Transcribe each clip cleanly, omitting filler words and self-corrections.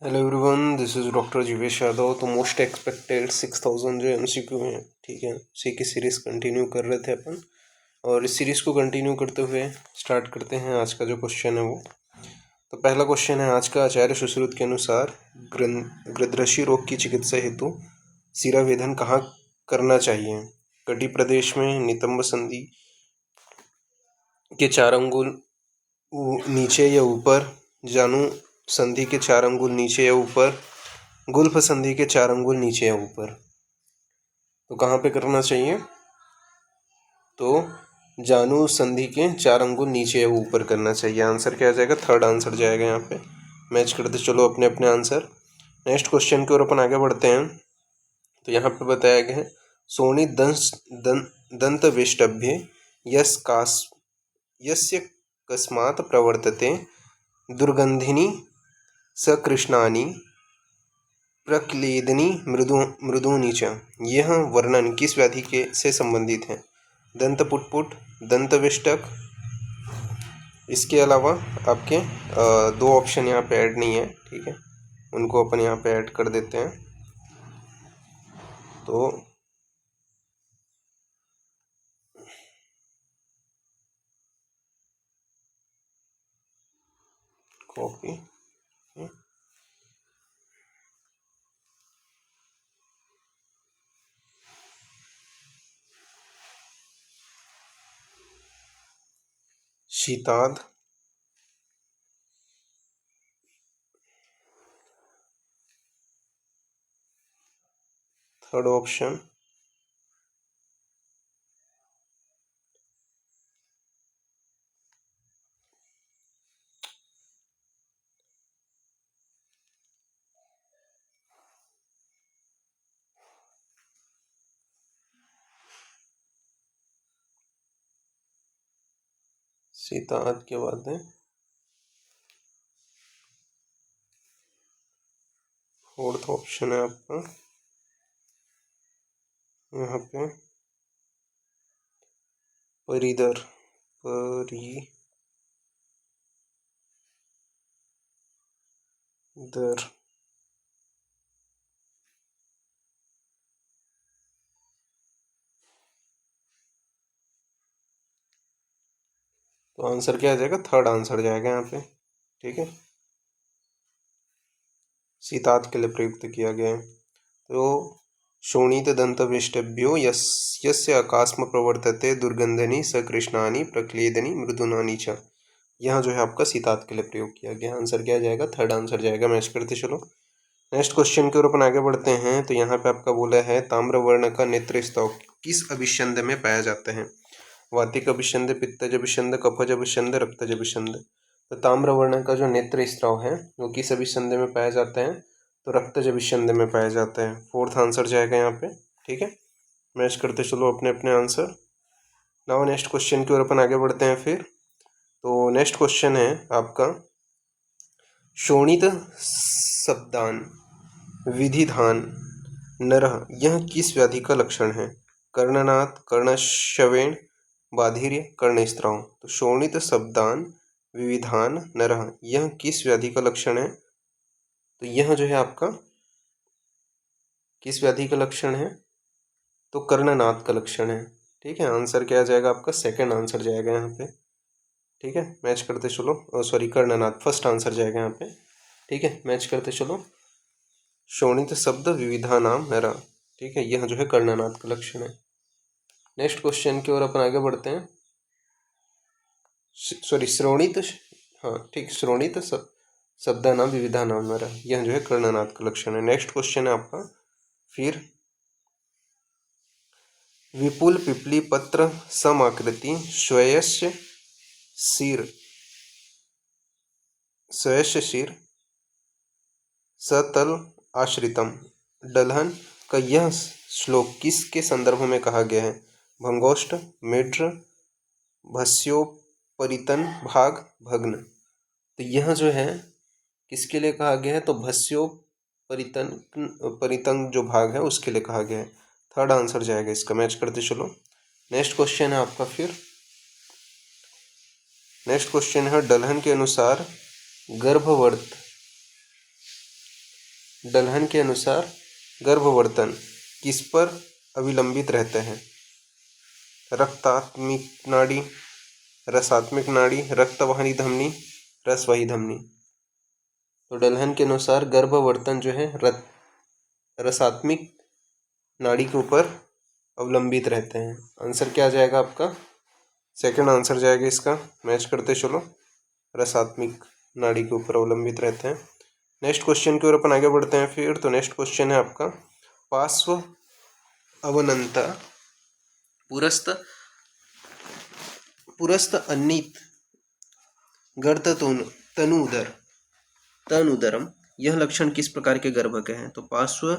Hello everyone, this is doctor Jeevesh Yadav. तो most expected 6000 जो MCQ हैं, ठीक है, उसी की सीरीज़ कंटिन्यू कर रहे थे अपन। और इस सीरीज़ को कंटिन्यू करते हुए स्टार्ट करते हैं आज का जो क्वेश्चन है वो। तो पहला क्वेश्चन है आज का। आचार्य सुश्रुत के अनुसार गृध्रशी रोग की चिकित्सा हेतु सिरावेधन कहाँ करना चाहिए? कटी प्रदेश में, नितंब संधि के 4 अंगुल नीचे या ऊपर, जानु संधि के 4 अंगुल नीचे या ऊपर, गुल्फ संधि के 4 अंगुल नीचे या ऊपर। तो कहाँ पे करना चाहिए? तो जानु संधि के 4 अंगुल नीचे या ऊपर करना चाहिए। आंसर क्या आ जाएगा? थर्ड आंसर जाएगा। यहाँ पे मैच करते चलो अपने अपने आंसर। नेक्स्ट क्वेश्चन की ओर अपन आगे बढ़ते हैं। तो यहाँ पे बताया गया है, सोनी दंत वेष्टभ्य यस्य कस्मात् प्रवर्तते दुर्गंधिनी सकृष्णानि प्रक्लेदनी मृदूनि च। यह वर्णन किस व्याधि के से संबंधित है? दंत पुटपुट, दंत विष्टक। इसके अलावा आपके दो ऑप्शन यहाँ पे ऐड नहीं है, ठीक है, उनको अपन यहाँ पे ऐड कर देते हैं। तो कॉपी, शीताद, थर्ड ऑप्शन शीताद के बाद है फोर्थ ऑप्शन है आपका यहाँ पे परिदर, परिदर। तो आंसर क्या आ जाएगा? थर्ड आंसर जाएगा यहाँ पे, ठीक है, शीताद के लिए प्रयुक्त किया गया है। तो शोणित दंत वेष्टभ्यो यस्य आकास्म प्रवर्तते दुर्गंधनी सकृष्णानि प्रक्लेदनी मृदुनानि च। यहाँ जो है आपका शीताद के लिए प्रयोग किया गया। आंसर क्या जाएगा? थर्ड आंसर जाएगा। मैच करते चलो नेक्स्ट क्वेश्चन की ओर अपन आगे बढ़ते हैं। तो यहाँ पे आपका बोला है, ताम्र वर्ण का नेत्र स्तव किस अभिसंध में पाया जाता है? वातिक अभिसंध, पित्तज अभिसंध, कफज अभिसंध, रक्तज अभिसंध। तो ताम्र वर्ण का जो नेत्र स्त्राव है वो किस अभिसंध में पाया जाता है? तो रक्तज अभिसंध में पाया जाता है। फोर्थ आंसर जाएगा यहाँ पे, ठीक है। मैच करते चलो अपने अपने आंसर। नाउ नेक्स्ट क्वेश्चन की ओर अपन आगे बढ़ते हैं फिर। तो नेक्स्ट क्वेश्चन है आपका, शोणित शब्दान विधिधान नरः यह किस व्याधि का लक्षण है? कर्णनाथ, कर्णश्रवेण, बाधिर्य, कर्णस्त्राव। तो शोणित शब्दान विविधान नरः यह किस व्याधि का लक्षण है? तो यह जो है आपका किस व्याधि का लक्षण है? तो कर्णनाथ का लक्षण है, ठीक है। आंसर क्या आ जाएगा आपका? सेकंड आंसर जाएगा यहाँ पे, ठीक है। मैच करते चलो, सॉरी, कर्णनाथ फर्स्ट आंसर जाएगा यहाँ पे, ठीक है। मैच करते चलो, शोणित शब्द विविधा नाम नरा, ठीक है, यह जो है कर्णनाथ का लक्षण है। नेक्स्ट क्वेश्चन की ओर अपन आगे बढ़ते हैं। सॉरी, श्रोणित, हाँ ठीक, श्रोणित शब्दा नाम विविधा नाम नरा, यह जो है कर्णनाथ का लक्षण है। नेक्स्ट क्वेश्चन है आपका फिर, विपुल पिपली पत्र समाकृति स्वयस्य शीर सतल आश्रितम दलहन का यह श्लोक किसके संदर्भ में कहा गया है? भंगोष्ठ, मिड्र, भस्योपरितन भाग, भग्न। तो यह जो है किसके लिए कहा गया है? तो परितंग जो भाग है उसके लिए कहा गया है। थर्ड आंसर जाएगा इसका। मैच करते चलो। नेक्स्ट क्वेश्चन है आपका फिर, नेक्स्ट क्वेश्चन है, दलहन के अनुसार गर्भवर्त डल्हन के अनुसार गर्भवर्तन किस पर अविलंबित रहता है? रक्तात्मिक नाड़ी, रसात्मिक नाड़ी, रक्तवाहिनी धमनी, रसवाही धमनी। तो डल्हन के अनुसार गर्भवर्तन जो है रसात्मिक नाड़ी के ऊपर अवलंबित रहते हैं। आंसर क्या आ जाएगा आपका? सेकंड आंसर जाएगा इसका। मैच करते चलो, रसात्मिक नाड़ी के ऊपर अवलंबित रहते हैं। नेक्स्ट क्वेश्चन की ओर अपन आगे बढ़ते हैं फिर। तो नेक्स्ट क्वेश्चन है आपका, पार्श्व अवनंता पुरस्त अन्नित गर्त तनुदरम, यह लक्षण किस प्रकार के गर्भ के हैं? तो पार्श्व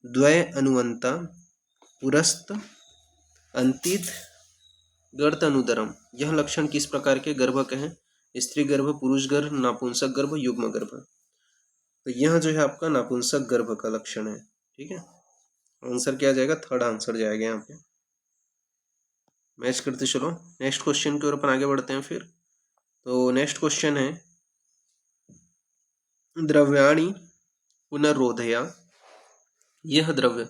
द्वय अनुवंता पुरस्त अंतित गर्त अनुदरम, यह लक्षण किस प्रकार के गर्भ के हैं? स्त्री गर्भ, पुरुष गर्भ, नापुंसक गर्भ, युग्म गर्भ। तो यह जो है आपका नापुंसक गर्भ का लक्षण है। ठीक है, आंसर क्या जाएगा? थर्ड आंसर जाएगा यहाँ पे। मैच करते चलो, नेक्स्ट क्वेश्चन की ओर अपन आगे बढ़ते हैं फिर। तो नेक्स्ट क्वेश्चन है, द्रव्याणि पुनर्रोधया, यह द्रव्य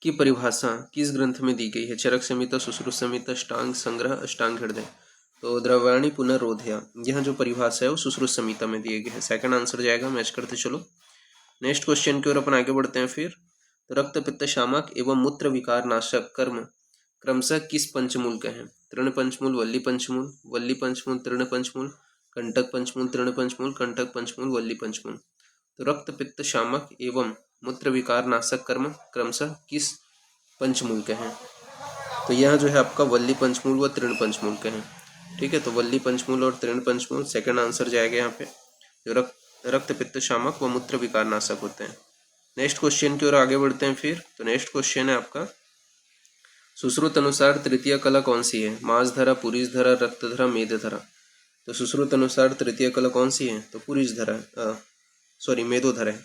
की परिभाषा किस ग्रंथ में दी गई है? चरक संहिता, सुश्रुत संहिता, अष्टांग संग्रह, अष्टांग हृदय। तो द्रव्याणि पुनर्रोधया, यह जो परिभाषा है वो सुश्रुत संहिता में दिए गए हैं। सेकंड आंसर जाएगा। मैच करते चलो, नेक्स्ट क्वेश्चन की ओर अपन आगे बढ़ते हैं फिर। तो रक्त पित्त शामक एवं मूत्र विकार नाशक कर्म क्रमशः किस पंचमूल के हैं? तृण पंचमूल, वल्ली पंचमूल, वल्ली पंचमूल, तृण पंचमूल, कंटक पंचमूल, तृण पंचमूल, कंटक पंचमूल, वल्ली पंचमूल। तो रक्त पित्त शामक एवं मूत्र विकार नाशक कर्म क्रमशः किस पंचमूल के हैं? तो यह जो है आपका वल्ली पंचमूल व तृण पंचमूल के हैं। ठीक है, तो वल्ली पंचमूल और तृण पंचमूल सेकंड आंसर जाएगा यहाँ पे, जो रक्त पित्त शामक व मूत्र विकार नाशक होते हैं। नेक्स्ट क्वेश्चन की ओर आगे बढ़ते हैं फिर। तो नेक्स्ट क्वेश्चन है आपका, सुश्रुत अनुसार तृतीय कला कौन सी है? मांसधरा, पुरीषधरा, रक्तधरा, मेदधरा। तो सुश्रुत अनुसार तृतीय कला कौन सी है? तो पुरीषधरा, मेदोधरा है।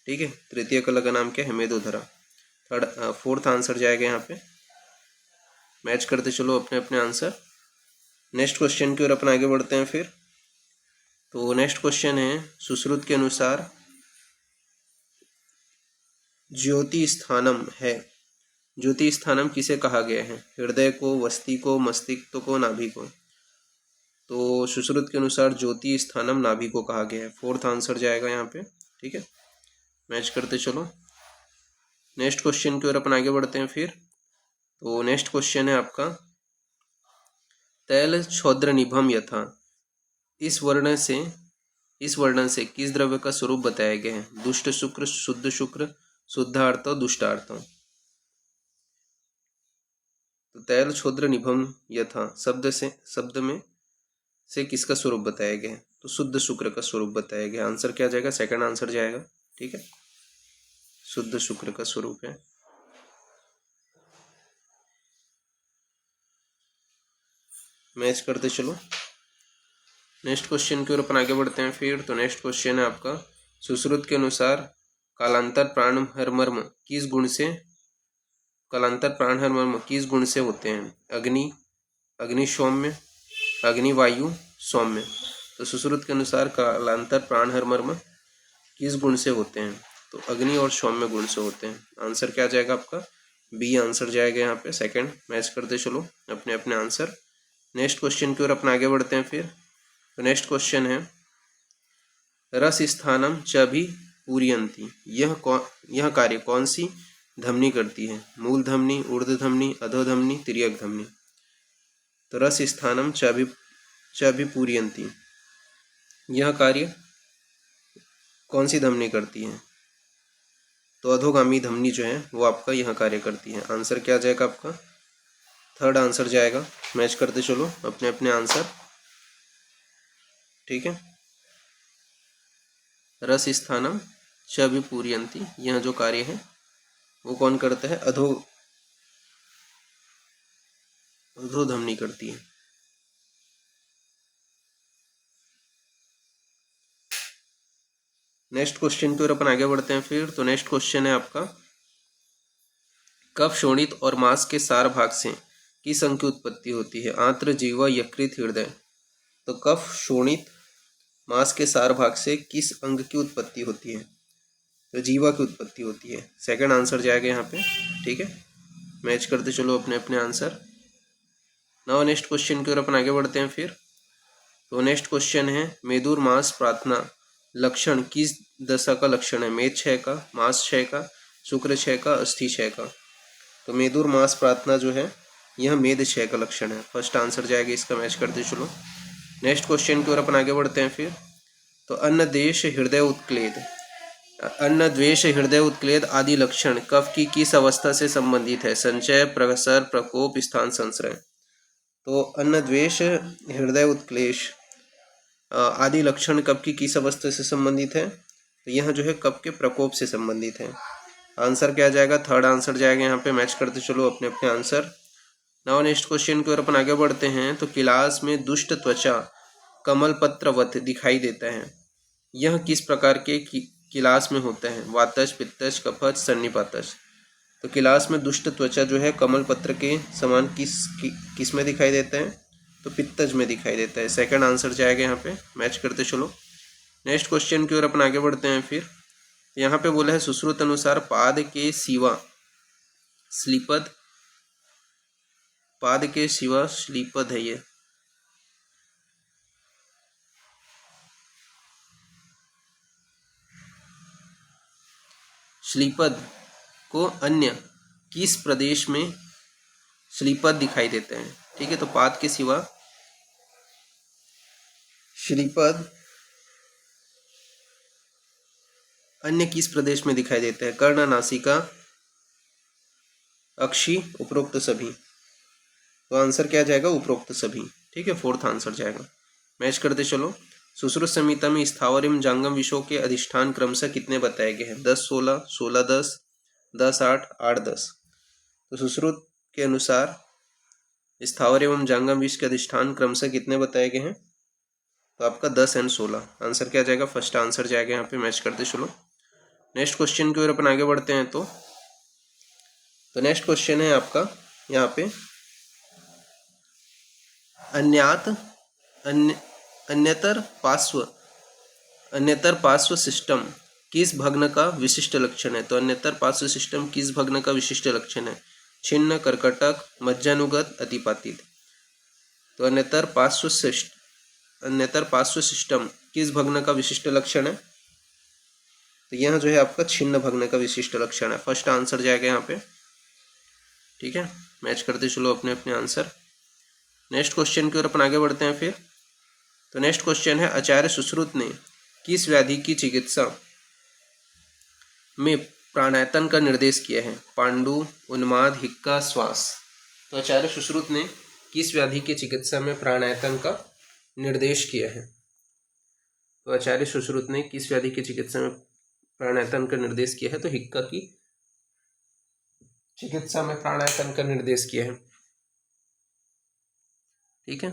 ठीक है, तृतीय कला का नाम क्या है? मेदोधरा। फोर्थ आंसर जाएगा यहाँ पे। मैच करते चलो अपने अपने आंसर। नेक्स्ट क्वेश्चन की ओर अपन आगे बढ़ते हैं फिर। तो नेक्स्ट क्वेश्चन है, सुश्रुत के अनुसार ज्योति स्थानम है, ज्योति स्थानम किसे कहा गया है? हृदय को, वस्ति को, मस्तिष्क को, नाभि को। तो सुश्रुत के अनुसार ज्योति स्थानम नाभि को कहा गया है। फोर्थ आंसर जाएगा यहाँ पे। ठीक है, मैच करते चलो, नेक्स्ट क्वेश्चन की ओर अपन आगे बढ़ते हैं फिर। तो नेक्स्ट क्वेश्चन है आपका, तैल क्षौद्र निभम यथा, इस वर्णन से किस द्रव्य का स्वरूप बताया गया है? दुष्ट शुक्र, शुद्ध शुक्र, शुद्धार्थ, दुष्टार्थ। तो तैल क्षौद्र निभम यथा शब्द में से किसका स्वरूप बताया गया है? तो शुद्ध शुक्र का स्वरूप बताया गया। आंसर क्या जाएगा? सेकंड आंसर जाएगा। ठीक है, शुद्ध शुक्र का स्वरूप है। मैच करते चलो, नेक्स्ट क्वेश्चन की ओर अपन आगे बढ़ते हैं फिर। तो नेक्स्ट क्वेश्चन है आपका, सुश्रुत के अनुसार कालांतर प्राणहर मर्म किस गुण से होते हैं? अग्नि सौम्य, अग्नि वायु सौम्य। तो सुश्रुत के अनुसार कालांतर प्राणहर मर्म किस गुण से होते हैं? तो अग्नि और सौम्य गुण से होते हैं। आंसर क्या जाएगा आपका? बी आंसर जाएगा यहाँ पे सेकंड। मैच करते चलो अपने अपने आंसर। नेक्स्ट क्वेश्चन की ओर अपन आगे बढ़ते हैं फिर। तो नेक्स्ट क्वेश्चन है, रस स्थानम च भी पूरियंती, यह कार्य कौन सी धमनी करती है? मूल धमनी, ऊर्ध्व धमनी, अधो धमनी, तिर्यक धमनी। तो रस स्थानम च भी पूरियंती, यह कार्य कौन सी धमनी करती है? तो अधोगामी धमनी जो है वो आपका यह कार्य करती है। आंसर क्या जाएगा आपका? थर्ड आंसर जाएगा। मैच करते चलो अपने अपने आंसर। ठीक है, रस स्थानम च भी पूरियंती, यह जो कार्य है वो कौन करता है? अधो धमनी करती है। नेक्स्ट क्वेश्चन की ओर अपन आगे बढ़ते हैं फिर। तो नेक्स्ट क्वेश्चन है आपका, कफ, शोणित और मांस के सार भाग से किस अंग की उत्पत्ति होती है? आंत्र, जीवा, यकृत, हृदय। तो कफ, शोणित, मांस के सार भाग से किस अंग की उत्पत्ति होती है? तो जीवा की उत्पत्ति होती है। सेकंड आंसर जाएगा यहाँ पे। ठीक है, मैच करते चलो अपने अपने आंसर। नाउ नेक्स्ट क्वेश्चन की ओर अपन आगे बढ़ते हैं फिर। तो नेक्स्ट क्वेश्चन है मेदुर मास प्रार्थना लक्षण किस दशा का लक्षण है? मेद क्षय का, मास क्षय का, शुक्र क्षय का, अस्थि क्षय का। तो मेदुर मास प्रार्थना जो है यह मेद क्षय का लक्षण है। फर्स्ट आंसर जाएगा इसका, मैच करते चलो। नेक्स्ट क्वेश्चन की ओर अपन आगे बढ़ते हैं फिर। तो अन्न देश हृदय उत्क्लेद, अन्न द्वेष हृदय उत्क्लेद आदि लक्षण कफ की किस अवस्था से संबंधित है? संचय, प्रसर, प्रकोप, स्थान संश्रय। तो अन्न द्वेष हृदय उत्क्लेश आदि लक्षण कफ की किस अवस्था से संबंधित है? तो यह जो है कफ के प्रकोप से संबंधित है। आंसर क्या जाएगा? थर्ड आंसर जाएगा यहाँ पे। मैच करते चलो अपने अपने आंसर। नाउ नेक्स्ट क्वेश्चन की ओर अपन आगे बढ़ते हैं। तो किलास में दुष्ट त्वचा कमल पत्रवत दिखाई देता है, यह किस प्रकार के किलास में होता है? वातज, पित्तज, कफज, सन्निपातज। तो किलास में दुष्ट त्वचा जो है कमल पत्र के समान किस में दिखाई देता है? तो पित्तज में दिखाई देता है। सेकंड आंसर जाएगा यहाँ पे। मैच करते चलो। नेक्स्ट क्वेश्चन की ओर अपन आगे बढ़ते हैं फिर। यहाँ पे बोला है सुश्रुत अनुसार पाद के सिवा श्लीपद, पाद के सिवा श्लीपद है ये। श्लीपद को अन्य किस प्रदेश में श्लीपद दिखाई देते हैं? ठीक है, तो पाद के सिवा श्लीपद अन्य किस प्रदेश में दिखाई देते हैं? कर्ण, नासिका, अक्षि, उपरोक्त सभी। तो आंसर क्या जाएगा? उपरोक्त सभी। ठीक है, फोर्थ आंसर जाएगा। मैच करते चलो। सुश्रुत संहिता में स्थावर एवं जांगम विषयों के अधिष्ठान क्रमशः कितने बताए गए हैं? 10, 16, 16, 10, 10, 8, 8, 10। तो सुश्रुत के अनुसार स्थावर एवं जांगम विष के अधिष्ठान क्रमशः कितने बताए गए हैं? तो आपका 10 और 16। आंसर क्या जाएगा? फर्स्ट आंसर जाएगा यहाँ पे। मैच करते चलो। नेक्स्ट क्वेश्चन की ओर अपन आगे बढ़ते हैं। तो नेक्स्ट क्वेश्चन है आपका यहाँ पे अन्यतर पार्श्व सिस्टम किस भग्न का विशिष्ट लक्षण है? तो अन्यतर पार्श्व सिस्टम किस भग्न का विशिष्ट लक्षण है? छिन्न, कर्कटक, मज्जानुगत, अतिपातित। तो अन्यतर पार्श्व सिस्टम किस भग्न का विशिष्ट लक्षण है? तो यह जो है आपका छिन्न भग्न का विशिष्ट लक्षण है। फर्स्ट आंसर जाएगा यहाँ पे। ठीक है, मैच करते चलो अपने अपने आंसर। नेक्स्ट क्वेश्चन की ओर अपन आगे बढ़ते हैं फिर। तो नेक्स्ट क्वेश्चन है आचार्य सुश्रुत ने किस व्याधि की चिकित्सा में प्राणायातन का निर्देश किया है? पांडु, उन्माद, हिक्का, श्वास। तो आचार्य सुश्रुत ने किस व्याधि की चिकित्सा में प्राणायातन का निर्देश किया है? तो आचार्य सुश्रुत ने किस व्याधि की चिकित्सा में प्राणायातन का निर्देश किया है? तो हिक्का की चिकित्सा में प्राणायातन का निर्देश किया है। ठीक है,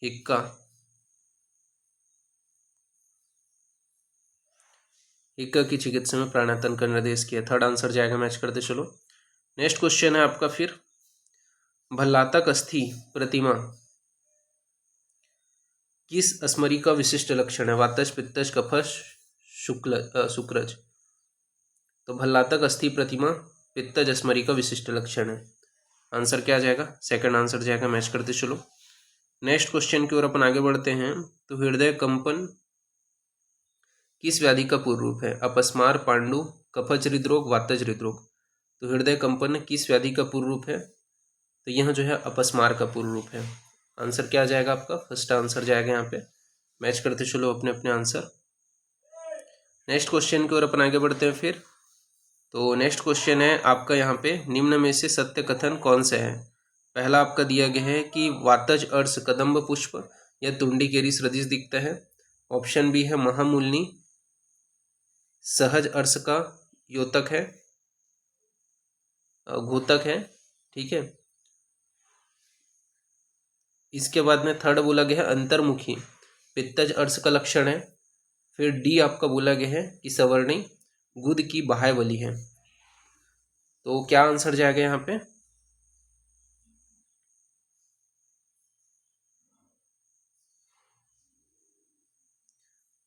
हिक्का की चिकित्सा में प्राणायातन का निर्देश किया। थर्ड आंसर जाएगा। मैच करते चलो। नेक्स्ट क्वेश्चन है आपका फिर भल्लातक अस्थि प्रतिमा किस स्मरी का विशिष्ट लक्षण है? वातज, पित्तज, कफज, शुक्रज। तो भल्लातक अस्थि प्रतिमा पित्तज स्मरी का विशिष्ट लक्षण है। आंसर क्या जाएगा? सेकंड आंसर जाएगा। मैच करते चलो। नेक्स्ट क्वेश्चन की ओर अपन आगे बढ़ते हैं। तो हृदय कंपन किस व्याधि का पूर्व रूप है? अपस्मार, पांडु, कफज हृदरोग, वातज हृदरोग। तो हृदय कंपन किस व्याधि का पूर्व रूप है? तो यह जो है अपस्मार का पूर्व रूप है। आंसर क्या जाएगा आपका? फर्स्ट आंसर जाएगा यहाँ पे। मैच करते चलो अपने अपने आंसर। नेक्स्ट क्वेश्चन की ओर अपन आगे बढ़ते हैं फिर। तो नेक्स्ट क्वेश्चन है आपका यहाँ पे निम्न में से सत्य कथन कौन सा है? पहला आपका दिया गया है कि वातज अर्श कदम्ब पुष्प या तुंडिकेरी सदृश दिखता है। ऑप्शन बी है महामूलनी सहज अर्श का योतक है, घोतक है। ठीक है, इसके बाद में थर्ड बोला गया है अंतर्मुखी पित्तज अर्श का लक्षण है। फिर डी आपका बोला गया है कि सवर्णी गुद की बाह्य बलि है। तो क्या आंसर जाएगा यहाँ पे?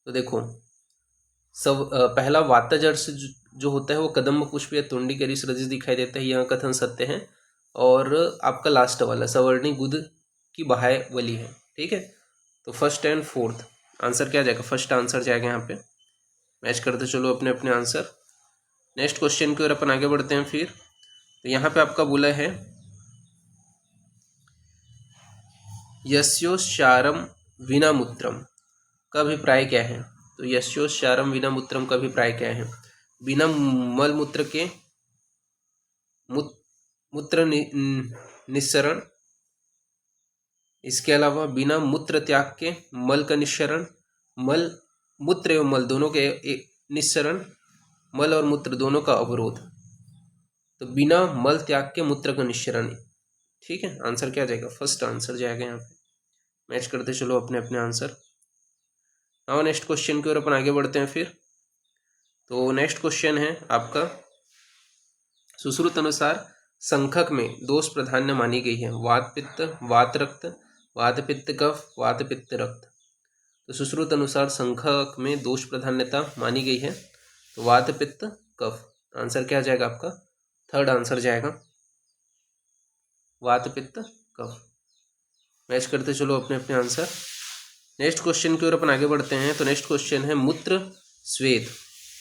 तो देखो सब पहला वातजर्स जो होता है वो कदम्ब पुष्प या तुंडिकरी सदृश दिखाई देता है, यह कथन सत्य है। और आपका लास्ट वाला सवर्णी गुद की बहायवली है, ठीक है। तो फर्स्ट एंड फोर्थ आंसर क्या जाएगा, फर्स्ट आंसर जाएगा यहाँ पे। मैच करते चलो अपने अपने आंसर। नेक्स्ट क्वेश्चन की ओर अपन आगे बढ़ते हैं फिर। तो यहाँ पे आपका बोला है यस्योश्चारम विना मूत्रम का अभिप्राय क्या है। तो यस्योश्चारम विना मूत्रम का अभिप्राय क्या है, बिना मल मूत्र के मूत्र निस्सरण, इसके अलावा बिना मूत्र त्याग के मल का निस्सरण, मल मूत्र एवं मल दोनों के निस्सरण, मल और मूत्र दोनों का अवरोध। तो बिना मल त्याग के मूत्र का निस्सरण, ठीक है। आंसर क्या जाएगा, फर्स्ट आंसर जाएगा यहाँ पे। मैच करते चलो अपने अपने आंसर। नाउ नेक्स्ट क्वेश्चन की ओर अपन आगे बढ़ते हैं फिर। तो नेक्स्ट क्वेश्चन है आपका सुश्रुत अनुसार संखक में दोष प्राधान्य मानी गई है, वात पित्त, वात रक्त, वात पित्त कफ, वात पित्त रक्त। तो सुश्रुत अनुसार संखक में दोष प्राधान्यता मानी गई है, तो वात पित्त कफ। आंसर क्या जाएगा आपका, थर्ड आंसर जाएगा वात पित्त कफ। मैच करते चलो अपने अपने आंसर। नेक्स्ट क्वेश्चन की ओर अपन आगे बढ़ते हैं। तो नेक्स्ट क्वेश्चन है मूत्र स्वेद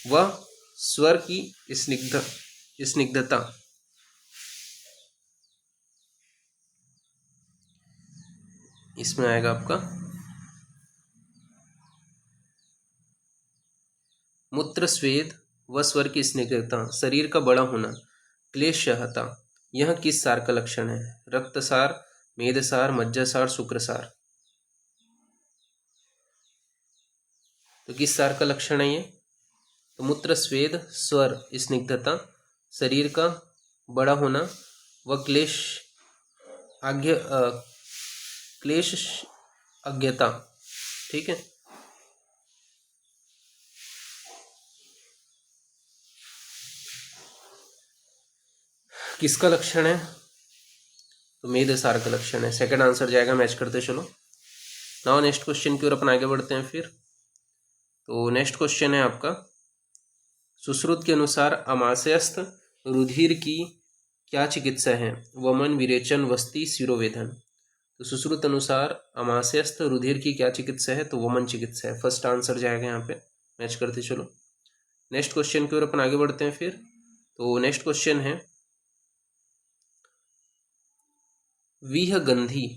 व स्वर की स्निग्धता इसमें आएगा आपका मूत्र स्वेद व स्वर की स्निग्धता, शरीर का बड़ा होना, क्लेशहता, यह किस सार का लक्षण है, रक्तसार, मेदसार, मज्जासार, शुक्रसार। तो किस सार का लक्षण है ये, तो मूत्र स्वेद स्वर स्निग्धता, शरीर का बड़ा होना व क्लेश अज्ञता, ठीक है। किसका लक्षण है, तो मेदसार का लक्षण है, सेकंड आंसर जाएगा। मैच करते चलो। नाउ नेक्स्ट क्वेश्चन की ओर अपन आगे बढ़ते हैं फिर। तो नेक्स्ट क्वेश्चन है आपका सुश्रुत के अनुसार अमाशयस्थ रुधिर की क्या चिकित्सा है, वमन, विरेचन, वस्ती, शिरोवेदन। तो सुश्रुत अनुसार अमाशयस्थ रुधिर की क्या चिकित्सा है, तो वमन चिकित्सा है, फर्स्ट आंसर जाएगा यहाँ पे। मैच करते चलो। नेक्स्ट क्वेश्चन की ओर अपन आगे बढ़ते हैं फिर। तो नेक्स्ट क्वेश्चन है विहगंधी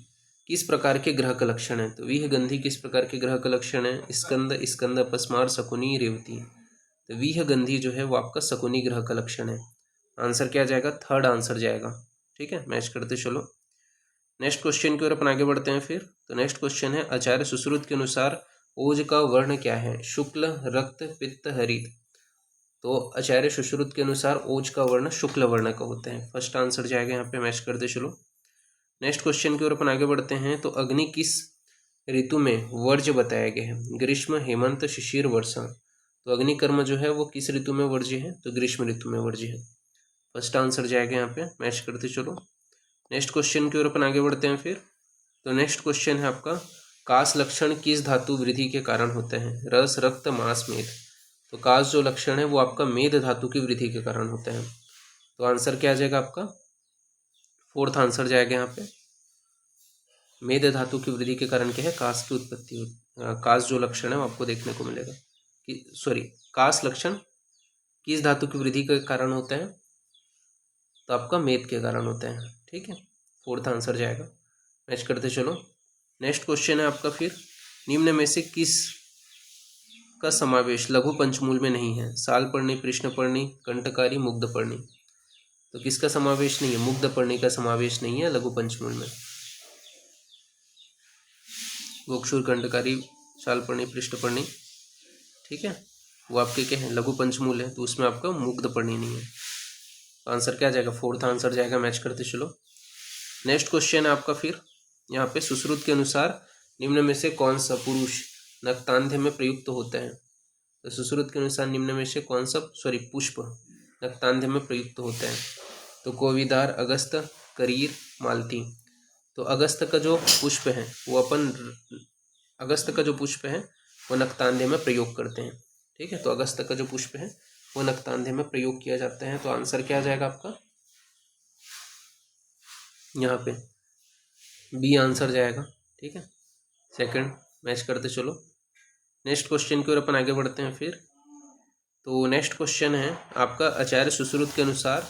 किस प्रकार के ग्रह का लक्षण है। तो विहगंधी किस प्रकार के ग्रह का लक्षण है, स्कंद, स्कंद अपस्मार, शकुनी, रेवती। तो विहगंधी जो है वो आपका शकुनी ग्रह का लक्षण है। आंसर क्या जाएगा, थर्ड आंसर जाएगा, ठीक है। मैच करते चलो। नेक्स्ट क्वेश्चन की ओर अपन आगे बढ़ते हैं फिर। तो नेक्स्ट क्वेश्चन है आचार्य सुश्रुत के अनुसार ओज का वर्ण क्या है, शुक्ल, रक्त, पित्त, हरित। तो आचार्य सुश्रुत के अनुसार ओज का वर्ण शुक्ल वर्ण का होता है, फर्स्ट आंसर जाएगा यहाँ पे। मैच करते चलो। नेक्स्ट क्वेश्चन की ओर अपन आगे बढ़ते हैं। तो अग्नि किस ऋतु में वर्ज्य बताया गया है, ग्रीष्म, हेमंत, शिशिर, वर्षा। तो अग्नि कर्म जो है वो किस ऋतु में वर्ज्य है, तो ग्रीष्म ऋतु में वर्ज्य है, फर्स्ट आंसर जाएगा यहाँ पे। मैच करते चलो। नेक्स्ट क्वेश्चन की ओर अपन आगे बढ़ते हैं फिर। तो नेक्स्ट क्वेश्चन है आपका कास लक्षण किस धातु वृद्धि के कारण होता है, रस, रक्त, मांस, मेद। तो कास जो लक्षण है वो आपका मेद धातु की वृद्धि के कारण होता है। तो आंसर क्या आ जाएगा आपका, फोर्थ आंसर जाएगा यहाँ पे। मेद धातु की वृद्धि के कारण क्या है, कास की उत्पत्ति होती। कास जो लक्षण है वो आपको देखने को मिलेगा कि सॉरी कास लक्षण किस धातु की वृद्धि के कारण होता है, तो आपका मेद के कारण होता है, ठीक है। फोर्थ आंसर जाएगा। मैच करते चलो। नेक्स्ट क्वेश्चन है आपका फिर निम्न में से किस का समावेश लघु पंचमूल में नहीं है, सालपर्णी, कृष्णपर्णी, कंटकारी, मुग्धपर्णी। तो किसका समावेश नहीं है, मुग्धपर्णी का समावेश नहीं है लघु पंचमूल में। गोक्षुर, कंटकारी, सालपर्णी, पृष्ठपर्णी, ठीक है, वो आपके क्या है, लघु पंचमूल है, तो उसमें आपका मुग्धपर्णी नहीं है। तो आंसर क्या जाएगा, फोर्थ आंसर जाएगा। मैच करते चलो। नेक्स्ट क्वेश्चन है आपका फिर यहाँ पे सुश्रुत के अनुसार निम्न में से कौन सा पुरुष नक्तांध्य में प्रयुक्त होता है। तो सुश्रुत के अनुसार निम्न में से कौन सा पुष्प नक्तांध्य में प्रयुक्त होता है, तो कोविदार, अगस्त, करीर, मालती। तो अगस्त का जो पुष्प है वो अपन अगस्त का जो पुष्प है वो नक्तांधे में प्रयोग करते हैं। ठीक है, तो अगस्त का जो पुष्प है वो नक्तांधे में प्रयोग किया जाता है। तो आंसर क्या आ जाएगा आपका यहाँ पे बी आंसर जाएगा। ठीक है, सेकंड मैच करते चलो। नेक्स्ट क्वेश्चन की ओर अपन आगे बढ़ते हैं फिर। तो नेक्स्ट क्वेश्चन है आपका, आचार्य सुश्रुत के अनुसार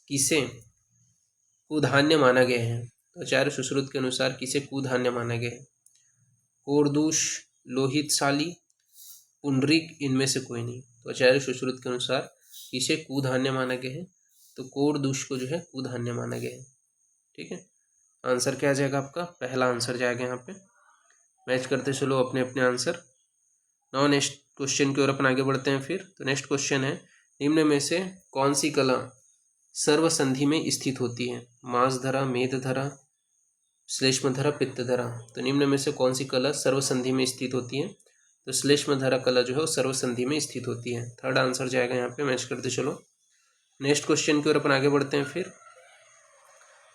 किसे कुधान्य माना गया है? तो आचार्य सुश्रुत के अनुसार किसे कुधान्य माना गया है? कोरदूष, लोहितशाली, पुंडरीक, इनमें से कोई नहीं। तो आचार्य सुश्रुत के अनुसार किसे कुधान्य माना गया है? तो कोरदूष को जो है कुधान्य माना गया है। ठीक है, आंसर क्या आ जाएगा आपका? पहला आंसर जाएगा यहाँ पे। मैच करते चलो अपने अपने आंसर। नाउ नेक्स्ट क्वेश्चन की ओर अपन आगे बढ़ते हैं फिर। तो नेक्स्ट क्वेश्चन है, निम्न में से कौन सी कला सर्वसंधि में स्थित होती है? मांसधरा, मेदधरा, श्लेष्मधरा, पित्तधरा। तो निम्न में से कौन सी कला सर्वसंधि में स्थित होती है? तो श्लेष्मधरा कला जो है वो सर्वसंधि में स्थित होती है। थर्ड आंसर जाएगा यहाँ पे। मैच करते चलो नेक्स्ट क्वेश्चन की ओर अपन आगे बढ़ते हैं फिर।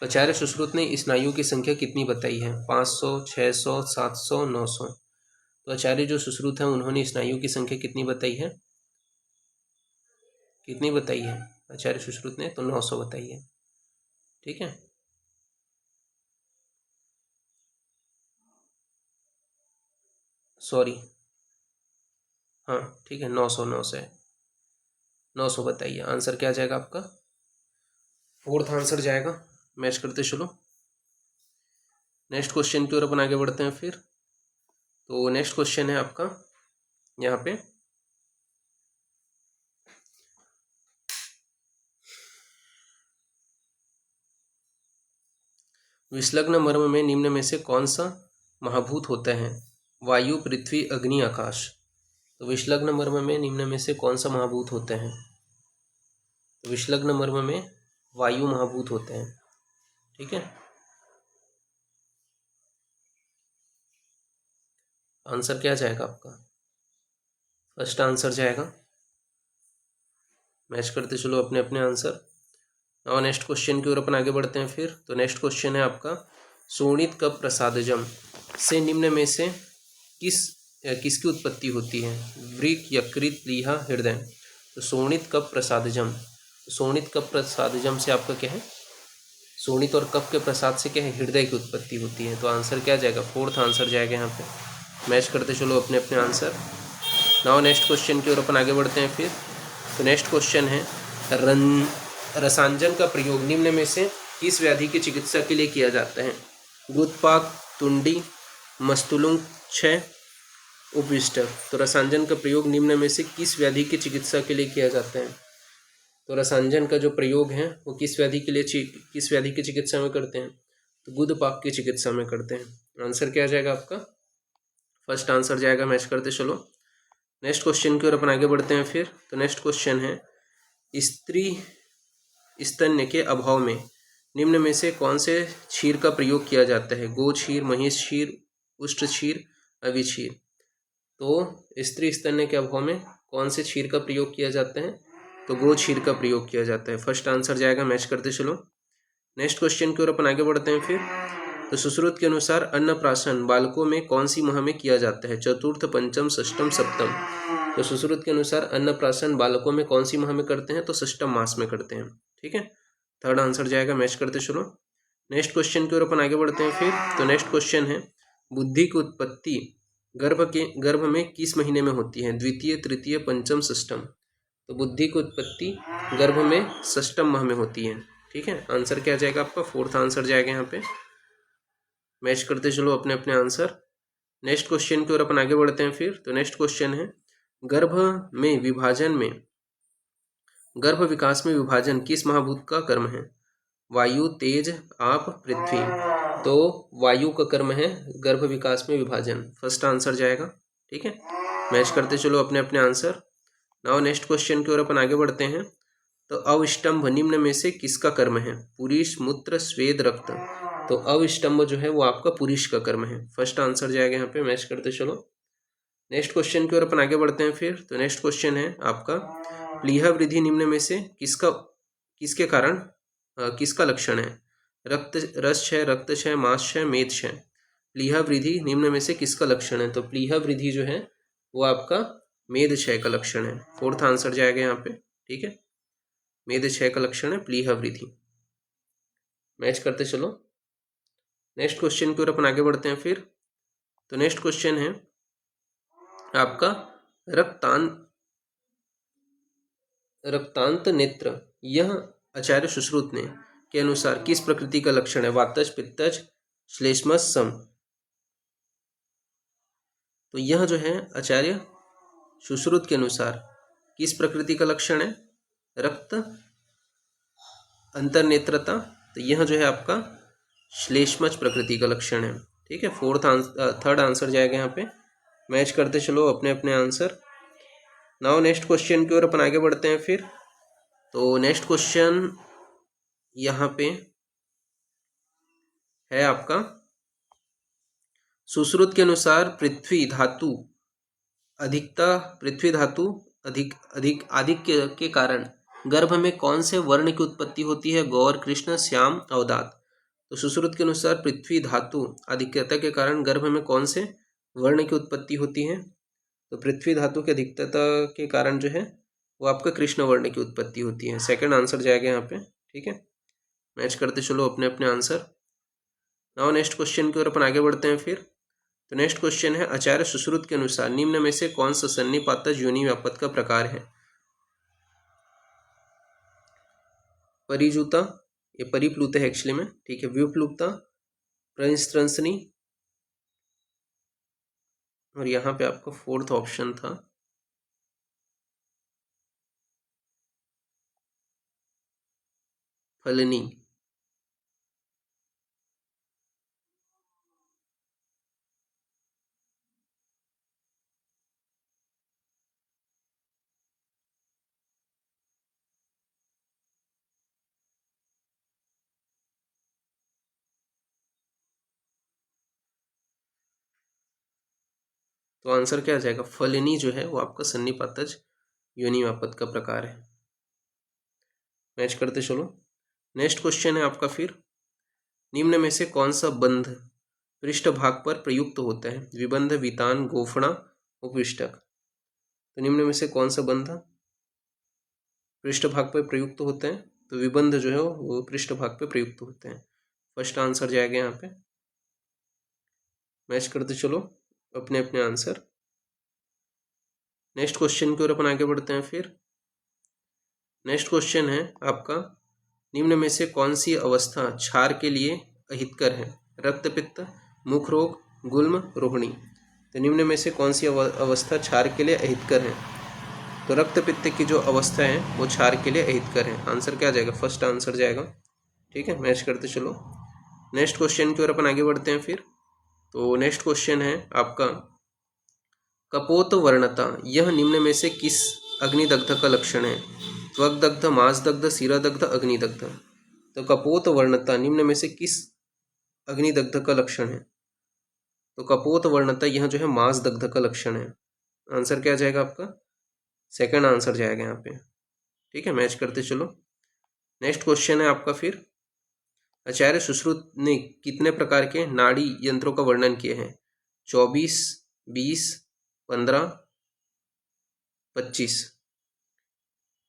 आचार्य सुश्रुत ने स्नायु की संख्या कितनी बताई है? 500, 600, 700, 900। तो आचार्य जो सुश्रुत है उन्होंने स्नायु की संख्या कितनी बताई है? कितनी बताई है आचार्य सुश्रुत ने? तो 900 बताई है। ठीक है, सॉरी, हाँ ठीक है, 900 बताइए। आंसर क्या जाएगा आपका? फोर्थ आंसर जाएगा। मैच करते चलो नेक्स्ट क्वेश्चन की ओर अपन आगे बढ़ते हैं फिर। तो नेक्स्ट क्वेश्चन है आपका यहाँ पे, विसलग्न मर्म में निम्न में से कौन सा महाभूत होता है? वायु, पृथ्वी, अग्नि, आकाश। तो विसलग्न मर्म में निम्न में से कौन सा महाभूत होते हैं? तो विसलग्न मर्म में वायु महाभूत होते हैं। ठीक है, आंसर क्या जाएगा आपका? फर्स्ट आंसर जाएगा। मैच करते चलो अपने अपने आंसर। और नेक्स्ट क्वेश्चन की ओर अपन आगे बढ़ते हैं फिर। तो नेक्स्ट क्वेश्चन है आपका, शोणित कप प्रसादजम से निम्न में से किसकी उत्पत्ति होती है? वृक, यकृत, प्लीहा, हृदय। तो शोणित कप प्रसादजम, शोणित कप प्रसादजम से आपका क्या है? शोणित और कप के प्रसाद से क्या है? हृदय की उत्पत्ति होती है। तो आंसर क्या जाएगा? फोर्थ आंसर जाएगा यहाँ पे। मैच करते चलो अपने अपने आंसर। नाउ नेक्स्ट क्वेश्चन की ओर अपन आगे बढ़ते हैं फिर। तो नेक्स्ट क्वेश्चन है, रसांजन का प्रयोग निम्न में से किस व्याधि की चिकित्सा के लिए किया जाता है? गुदपाक, तुंडी, मस्तुलुंग क्षय, उपविष्टक। तो रसांजन का प्रयोग निम्न में से किस व्याधि की चिकित्सा के लिए किया जाता है? तो रसांजन का जो प्रयोग है वो किस व्याधि की चिकित्सा में करते हैं? तो गुदपाक की चिकित्सा में करते हैं। आंसर क्या जाएगा आपका? फर्स्ट आंसर जाएगा। मैच करते चलो नेक्स्ट क्वेश्चन की ओर अपन आगे बढ़ते हैं फिर। तो नेक्स्ट क्वेश्चन है, स्त्री स्तन्य के अभाव में निम्न में से कौन से क्षीर का प्रयोग किया जाता है? गो क्षीर, महिष क्षीर, उष्ट क्षीर, अविक्षीर। तो स्त्री स्तन्य के अभाव में कौन से क्षीर का प्रयोग किया जाता है? तो गो क्षीर का प्रयोग किया जाता है। फर्स्ट आंसर जाएगा। मैच करते चलो नेक्स्ट क्वेश्चन की ओर अपन आगे बढ़ते हैं फिर। तो सुश्रुत के अनुसार अन्नप्राशन बालकों में कौन सी माह में किया जाता है? चतुर्थ, पंचम, षष्टम, सप्तम। तो सुश्रुत के अनुसार अन्नप्राशन बालकों में कौन सी माह में करते हैं? तो षष्टम मास में करते हैं। ठीक है, थर्ड आंसर जाएगा। मैच करते चलो नेक्स्ट क्वेश्चन की ओर अपन आगे बढ़ते हैं फिर। तो नेक्स्ट क्वेश्चन है, बुद्धि की उत्पत्ति गर्भ में किस महीने में होती है? द्वितीय, तृतीय, पंचम, षष्टम। तो बुद्धि की उत्पत्ति गर्भ में षष्टम माह में होती है। ठीक है, आंसर क्या जाएगा आपका? फोर्थ आंसर जाएगा यहाँ पे। मैच करते चलो अपने अपने आंसर। नेक्स्ट क्वेश्चन की ओर अपन आगे बढ़ते हैं फिर। तो नेक्स्ट क्वेश्चन है, गर्भ विकास में विभाजन किस महाभूत का कर्म है? वायु, तेज, आप, पृथ्वी। तो वायु का कर्म है गर्भ विकास में विभाजन। फर्स्ट आंसर जाएगा। ठीक है, मैच करते चलो अपने अपने आंसर। नाउ नेक्स्ट क्वेश्चन की ओर अपन आगे बढ़ते हैं। तो अवस्टंभ निम्न में से किसका कर्म है? पुरुष, मूत्र, स्वेद, रक्त। तो अवस्टंभ जो है वो आपका पुरुष का कर्म है। फर्स्ट आंसर जाएगा यहाँ पे। मैच करते चलो नेक्स्ट क्वेश्चन की ओर अपन आगे बढ़ते हैं फिर। तो नेक्स्ट क्वेश्चन है आपका, प्लीहा वृद्धि निम्न में से किसके कारण किसका लक्षण है? रक्त रस क्षय, रक्त क्षय, मांस क्षय, मेद क्षय। प्लीहा वृद्धि निम्न में से किसका लक्षण है? तो प्लीहा वृद्धि जो है वो आपका मेद क्षय का लक्षण है। फोर्थ आंसर जाएगा यहाँ पे, ठीक है। मेद क्षय का लक्षण है प्लीहा वृद्धि। मैच करते चलो। नेक्स्ट क्वेश्चन की ओर अपन आगे बढ़ते हैं फिर। तो नेक्स्ट क्वेश्चन है आपका रक्तांत नेत्र, यह आचार्य सुश्रुत ने के अनुसार किस प्रकृति का लक्षण है? वातज, पित्तज, श्लेष्मस, सम। तो यह जो है आचार्य सुश्रुत के अनुसार किस प्रकृति का लक्षण है? रक्त अंतर्नेत्रता। तो यह जो है आपका श्लेष्मज प्रकृति का लक्षण है, ठीक है। थर्ड आंसर जाएगा यहाँ पे। मैच करते चलो अपने अपने आंसर। नाउ नेक्स्ट क्वेश्चन की ओर अपन आगे बढ़ते हैं फिर। तो नेक्स्ट क्वेश्चन यहाँ पे है आपका, सुश्रुत के अनुसार पृथ्वी धातु अधिक के कारण गर्भ में कौन से वर्ण की उत्पत्ति होती है? गौर, कृष्ण, श्याम, अवदात। तो सुश्रुत के अनुसार पृथ्वी धातु अधिकता के कारण गर्भ में कौन से वर्ण की उत्पत्ति होती है? तो पृथ्वी धातु की अधिकता के कारण जो है वो आपका कृष्ण वर्ण की उत्पत्ति होती है। सेकंड आंसर जाएगा यहाँ पे, ठीक है। मैच करते चलो अपने अपने आंसर। नाउ नेक्स्ट क्वेश्चन की ओर अपन आगे बढ़ते हैं फिर। तो नेक्स्ट क्वेश्चन है, आचार्य सुश्रुत के अनुसार निम्न में से कौन सा सन्निपातज योनि व्यापक का प्रकार है? परिजूता, ये परिप्लुत है एक्चुअली में, ठीक है। व्युप्लुता, प्रंस्त्रंसनी, और यहाँ पे आपका फोर्थ ऑप्शन था फलनी। तो आंसर क्या आ जाएगा? फलनी जो है वो आपका सन्निपातज योनि व्यापक का प्रकार है। मैच करते चलो। नेक्स्ट क्वेश्चन है आपका फिर, निम्न में से कौन सा बंध पृष्ठ भाग पर प्रयुक्त होता है? विबंध, वितान, गोफणा, उपविष्टक। तो निम्न में से कौन सा बंध पृष्ठ भाग पर प्रयुक्त होते हैं? तो विबंध जो है वो पृष्ठ भाग पर प्रयुक्त होते हैं। फर्स्ट आंसर जाएगा यहाँ पे। मैच करते चलो अपने अपने आंसर। नेक्स्ट क्वेश्चन की ओर अपन आगे बढ़ते हैं फिर। नेक्स्ट क्वेश्चन है आपका, निम्न में से कौन सी अवस्था क्षार के लिए अहितकर है? रक्तपित्त, मुख रोग, गुल्म, रोहिणी। तो निम्न में से कौन सी अवस्था क्षार के लिए अहितकर है? तो रक्तपित्त की जो अवस्था है वो क्षार के लिए अहितकर है। आंसर क्या आ जाएगा? फर्स्ट आंसर जाएगा, ठीक है। मैच करते चलो। नेक्स्ट क्वेश्चन की ओर अपन आगे बढ़ते हैं फिर। तो नेक्स्ट क्वेश्चन है आपका, कपोत वर्णता, यह निम्न में से किस अग्निदग्ध का लक्षण है? त्वग्दग्ध, मांसदग्ध, सिरादग्ध, अग्निदग्ध। तो कपोत वर्णता निम्न में से किस अग्निदग्ध का लक्षण है? तो कपोत वर्णता यह जो है मांसदग्ध का लक्षण है। आंसर क्या जाएगा आपका? सेकंड आंसर जाएगा यहाँ पे, ठीक है। मैच करते चलो। नेक्स्ट क्वेश्चन है आपका फिर, आचार्य सुश्रुत ने कितने प्रकार के नाड़ी यंत्रों का वर्णन किए हैं? 24, 20, 15, 25।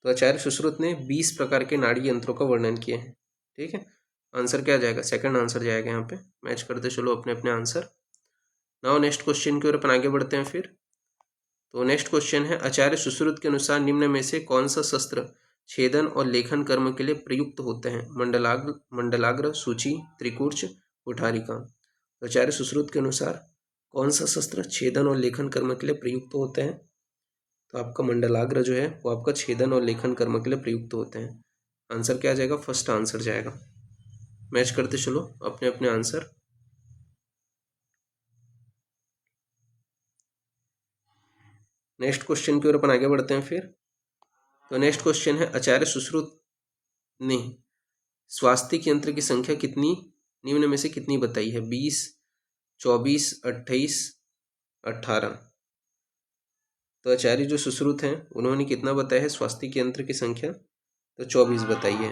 तो आचार्य सुश्रुत ने 20 प्रकार के नाड़ी यंत्रों का वर्णन किए हैं, ठीक है। आंसर क्या जाएगा? सेकंड आंसर जाएगा यहाँ पे। मैच करते चलो अपने अपने आंसर। नाउ नेक्स्ट क्वेश्चन की ओर अपन आगे बढ़ते हैं फिर। तो नेक्स्ट क्वेश्चन है, आचार्य सुश्रुत के अनुसार निम्न में से कौन सा शस्त्र छेदन और लेखन कर्म के लिए प्रयुक्त होते हैं? मंडलाग्र, सूची, त्रिकूर्च, कुठारिका। तो आचार्य सुश्रुत के अनुसार कौन सा शस्त्र छेदन और लेखन कर्म के लिए प्रयुक्त होते हैं? तो आपका मंडलाग्र जो है वो आपका छेदन और लेखन कर्म के लिए प्रयुक्त होते हैं। आंसर क्या आ जाएगा? फर्स्ट आंसर जाएगा। मैच करते चलो अपने अपने आंसर। नेक्स्ट क्वेश्चन की ओर अपन आगे बढ़ते हैं फिर। तो नेक्स्ट क्वेश्चन है, आचार्य सुश्रुत ने स्वास्तिक यंत्र की संख्या कितनी निम्न में से कितनी बताई है? 20, 24, 28, 18। तो आचार्य जो सुश्रुत हैं उन्होंने कितना बताया है स्वास्तिक यंत्र की संख्या? तो 24 बताई है।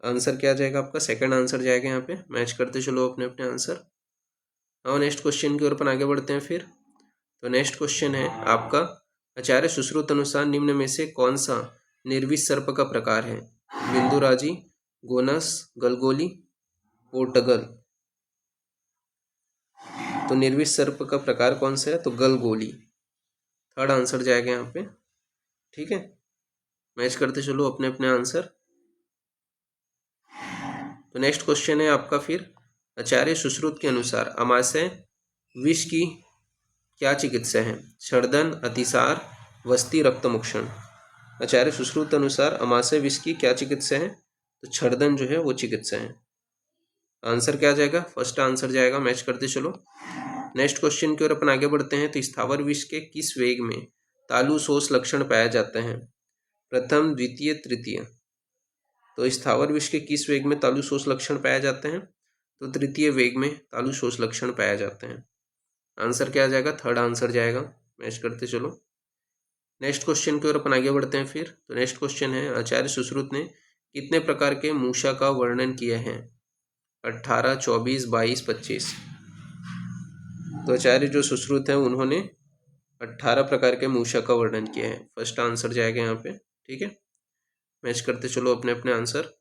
आंसर क्या आ जाएगा आपका? सेकंड आंसर जाएगा यहाँ पे। मैच करते चलो अपने अपने आंसर। नाउ नेक्स्ट क्वेश्चन की ओर अपन आगे बढ़ते हैं फिर। तो नेक्स्ट क्वेश्चन है आपका, आचार्य सुश्रुत अनुसार निम्न में से कौन सा निर्विष सर्प का प्रकार है? बिंदुराजी, गोनस, गलगोली, पोर्टगल। तो निर्विष सर्प का प्रकार कौन सा है? तो गलगोली। थर्ड आंसर जाएगा यहाँ पे। ठीक है, मैच करते चलो अपने अपने आंसर। तो नेक्स्ट क्वेश्चन है आपका फिर, आचार्य सुश्रुत के अनुसार अमाशय विष की क्या चिकित्सा है? छर्दन, अतिसार, वस्ती, रक्तमुक्षण। आचार्य सुश्रुत अनुसार अमाशय विष की क्या चिकित्सा है? तो छर्दन जो है वो चिकित्सा है। आंसर क्या जाएगा? फर्स्ट आंसर जाएगा। मैच करते चलो नेक्स्ट क्वेश्चन की ओर अपन आगे बढ़ते हैं। तो स्थावर विष के किस वेग में तालु शोष लक्षण पाया जाता है? प्रथम, द्वितीय, तृतीय। तो स्थावर विष के किस वेग में तालु शोष लक्षण पाया जाते हैं? तो तृतीय वेग में तालु शोष लक्षण पाया जाते हैं। आंसर क्या आ जाएगा? थर्ड आंसर जाएगा। मैच करते चलो नेक्स्ट क्वेश्चन की ओर अपन आगे बढ़ते हैं फिर। तो नेक्स्ट क्वेश्चन है, आचार्य सुश्रुत ने कितने प्रकार के मूषा का वर्णन किया है? 18, 24, 22, 25। तो आचार्य जो सुश्रुत है उन्होंने 18 प्रकार के मूषा का वर्णन किया है। फर्स्ट आंसर जाएगा यहाँ पे। ठीक है, मैच करते चलो अपने अपने आंसर।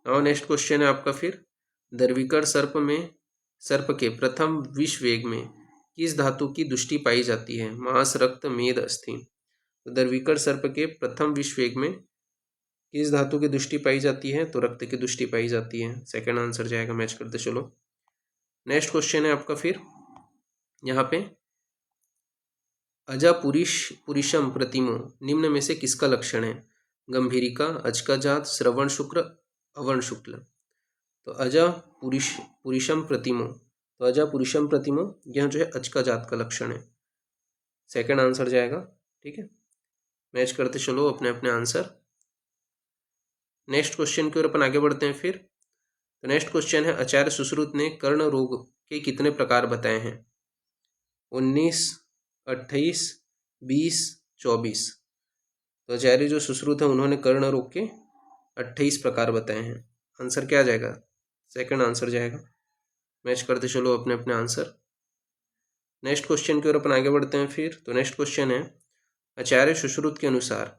और नेक्स्ट क्वेश्चन है आपका फिर, दर्विकड़ सर्प के प्रथम विष वेग में किस धातु की दुष्टि पाई जाती है? मांस, रक्त, मेद, अस्थि। तो दर्विकड़ सर्प के प्रथम विष वेग में किस धातु की दुष्टि पाई जाती है? तो रक्त की दुष्टि पाई जाती है। सेकंड आंसर जाएगा। मैच करते चलो नेक्स्ट क्वेश्चन है आपका फिर यहाँ पे, अजा पुरुषम प्रतिमो निम्न में से किसका लक्षण है? गंभीरिका, अचका जात, श्रवण शुक्र, अवर्ण शुक्ल। तो अजा पुरुषम प्रतिमो, तो अजा पुरुषम प्रतिमो यह जो है अचका जात का लक्षण है। सेकंड आंसर जाएगा। ठीक है, मैच करते चलो अपने अपने आंसर। नेक्स्ट क्वेश्चन की ओर अपन आगे बढ़ते हैं फिर। तो नेक्स्ट क्वेश्चन है, आचार्य सुश्रुत ने कर्ण रोग के कितने प्रकार बताए हैं? 19, 28, 20, 24। तो आचार्य जो सुश्रुत है उन्होंने कर्ण रोग के 28 प्रकार बताए हैं। आंसर क्या आ जाएगा? सेकंड आंसर जाएगा। मैच करते चलो अपने अपने आंसर। नेक्स्ट क्वेश्चन की ओर अपन आगे बढ़ते हैं फिर। तो नेक्स्ट क्वेश्चन है, आचार्य सुश्रुत के अनुसार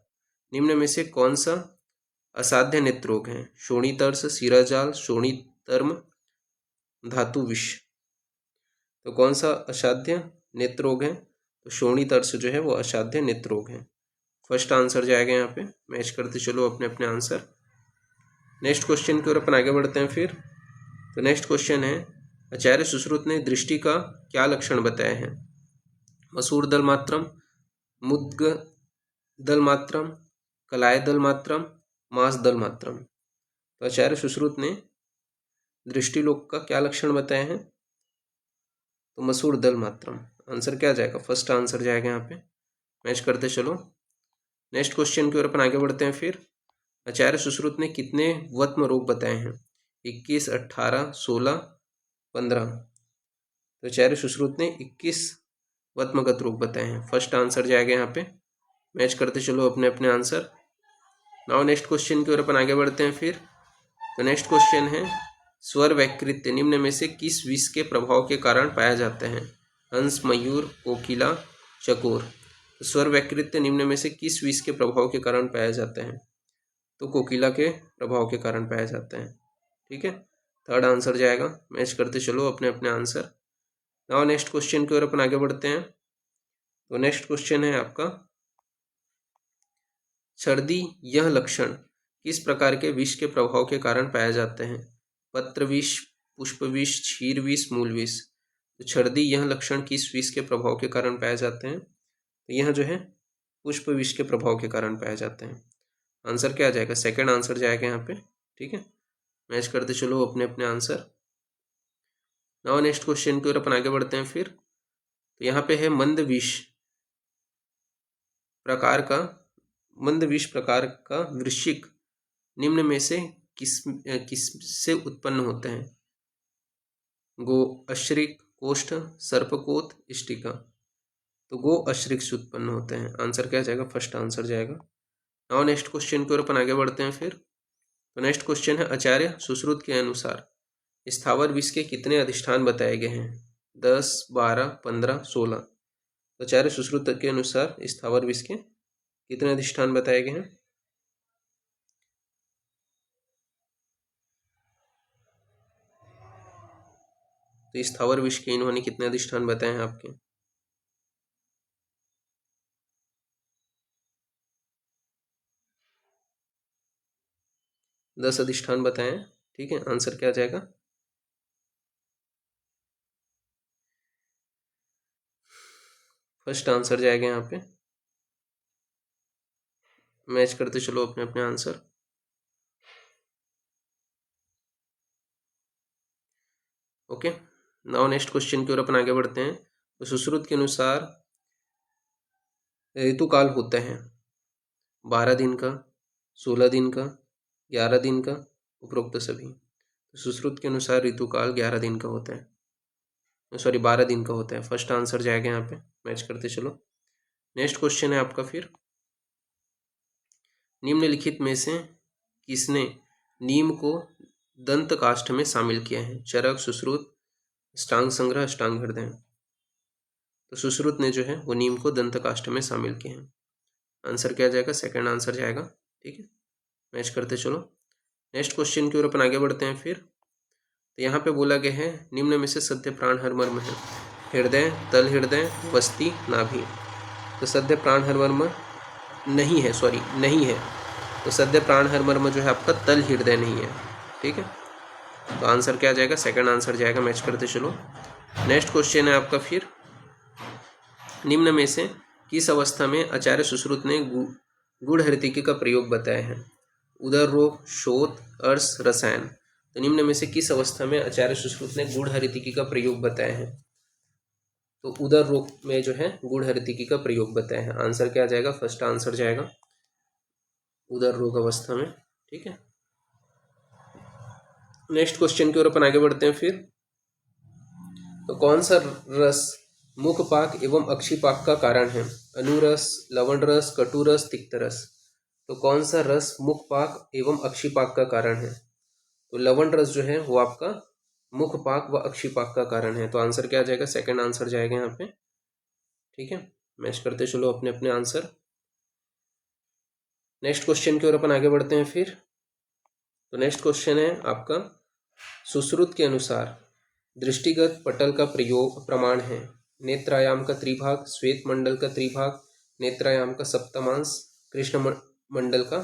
निम्न में से कौन सा असाध्य नेत्र रोग है? शोणितर्स, शिराजाल, शोणितर्म, धातु विष। तो कौन सा असाध्य नेत्र रोग है? तो शोणितर्स जो है वो असाध्य नेत्र रोग है। फर्स्ट आंसर जाएगा यहाँ पे। मैच करते चलो अपने अपने आंसर। नेक्स्ट क्वेश्चन की ओर अपन आगे बढ़ते हैं फिर। तो नेक्स्ट क्वेश्चन है, आचार्य सुश्रुत ने दृष्टि का क्या लक्षण बताया है? मसूर दल मात्रम, मुद्ग दल मात्रम, कलाय दल मात्रम, मांस दल मात्रम। तो आचार्य सुश्रुत ने दृष्टि लोक का क्या लक्षण बताया है? तो मसूर दल मात्रम। आंसर क्या जाएगा? फर्स्ट आंसर जाएगा यहाँ पे। मैच करते चलो नेक्स्ट क्वेश्चन की ओर अपन आगे बढ़ते हैं फिर। आचार्य सुश्रुत ने कितने वत्म रोग बताए हैं? 21, 18, 16, 15। तो आचार्य सुश्रुत ने 21 वत्मगत रोग बताए हैं। फर्स्ट आंसर जाएगा यहाँ पे। मैच करते चलो अपने अपने आंसर। नाउ नेक्स्ट क्वेश्चन की ओर अपन आगे बढ़ते हैं फिर। तो नेक्स्ट क्वेश्चन है, स्वर वैकृत्य निम्न में से किस विष के प्रभाव के कारण पाया जाता है? हंस, मयूर, कोकिला, चकोर। तो स्वर वैकृत्य निम्न में से किस विष के प्रभाव के कारण पाया जाता है? तो कोकिला के प्रभाव के कारण पाया जाता है। ठीक है, थर्ड आंसर जाएगा। मैच करते चलो अपने अपने आंसर। नाउ नेक्स्ट क्वेश्चन की ओर अपन आगे बढ़ते हैं। तो नेक्स्ट क्वेश्चन है आपका, छर्दी यह लक्षण किस प्रकार के विष के प्रभाव के कारण पाया जाते हैं? पत्र विष, पुष्प विष, क्षीर विष, मूल विष। तो छर्दी यह लक्षण किस विष के प्रभाव के कारण पाए जाते हैं? तो यह जो है पुष्प विष के प्रभाव के कारण पाए जाते हैं। आंसर क्या आ जाएगा? सेकंड आंसर जाएगा यहाँ पे। ठीक है, मैच करते चलो अपने अपने आंसर। नाउ नेक्स्ट क्वेश्चन की ओर अपन आगे बढ़ते हैं फिर। तो यहाँ पे है मंद विष प्रकार का वृश्चिक निम्न में से किस से उत्पन्न होते हैं? गो अश्रिक, कोष्ठ, सर्पकोत, इष्टिका। तो गो अश्रिक से उत्पन्न होते हैं। आंसर क्या जाएगा? फर्स्ट आंसर जाएगा। नाउ नेक्स्ट क्वेश्चन की ओर अपन आगे बढ़ते हैं फिर। तो नेक्स्ट क्वेश्चन है, आचार्य सुश्रुत के अनुसार स्थावर विष के कितने अधिष्ठान बताए गए हैं? 10, 12, 15, 16। तो आचार्य सुश्रुत के अनुसार स्थावर विष के कितने अधिष्ठान बताए गए हैं? तो स्थावर विष के इन्होंने कितने अधिष्ठान बताए हैं आपके? दस अधिष्ठान बताए हैं। ठीक है, आंसर क्या आ जाएगा? फर्स्ट आंसर जाएगा यहाँ पे। मैच करते चलो अपने अपने answer. Okay, now next question की ओर अपन आगे बढ़ते हैं। तो सुश्रुत के अनुसार ऋतुकाल होता है 12 दिन का, 16 दिन का, 11 दिन का, उपरोक्त सभी। तो सुश्रुत के अनुसार ऋतुकाल 11 दिन का होता है, सॉरी 12 दिन का होता है। फर्स्ट आंसर जाएगा यहाँ पे, मैच करते चलो। नेक्स्ट क्वेश्चन है आपका फिर, निम्नलिखित में से किसने नीम को दंत काष्ठ में शामिल किया है? चरक, सुश्रुत, अष्टांग संग्रह, अष्टांग हृदय। तो सुश्रुत ने जो है वो नीम को दंत काष्ठ में शामिल किया है। आंसर क्या जाएगा? सेकंड आंसर जाएगा। ठीक है, मैच करते चलो। नेक्स्ट क्वेश्चन की ओर अपन आगे बढ़ते हैं फिर। तो यहाँ पे बोला गया है निम्न में से सद्य प्राण हर मर्म है? हृदय, तल हृदय, वस्ती, नाभि। तो सद्य प्राण हर मर्म नहीं है, सॉरी नहीं है। तो सद्य प्राण हर मर्म जो है आपका तल हृदय नहीं है। ठीक है, तो आंसर क्या जाएगा? सेकंड आंसर जाएगा। मैच करते चलो। नेक्स्ट क्वेश्चन है आपका फिर, निम्न में से किस अवस्था में आचार्य सुश्रुत ने गुड़ हरितिकी का प्रयोग बताया है? उदर रोग, शोथ, अर्श, रसायन। तो निम्न में से किस अवस्था में आचार्य सुश्रुत ने गुड़ हरितिकी का प्रयोग बताया है? तो उदर रोग में जो है गुड़ हरितिकी का प्रयोग बताया है। आंसर क्या जाएगा? फर्स्ट आंसर जाएगा उदर रोग अवस्था में। ठीक है, नेक्स्ट क्वेश्चन की ओर अपन आगे बढ़ते हैं फिर। तो कौन सा रस मुखपाक एवं अक्षिपाक का कारण है? अनुरस, लवण रस, कटुरस, तिक्त रस। तो कौन सा रस मुखपाक एवं अक्षिपाक का कारण है? तो लवण रस जो है वो आपका मुखपाक व अक्षिपाक का कारण है। तो आंसर क्या आ जाएगा? सेकंड आंसर जाएगा यहाँ पे। ठीक है, मैच करते चलो अपने अपने आंसर। नेक्स्ट क्वेश्चन की ओर अपन आगे बढ़ते हैं फिर। तो नेक्स्ट क्वेश्चन है आपका, सुश्रुत के अनुसार दृष्टिगत पटल का प्रयोग प्रमाण है? नेत्रायाम का त्रिभाग, श्वेत मंडल का त्रिभाग, नेत्रायाम का सप्तमांश, कृष्ण मंडल का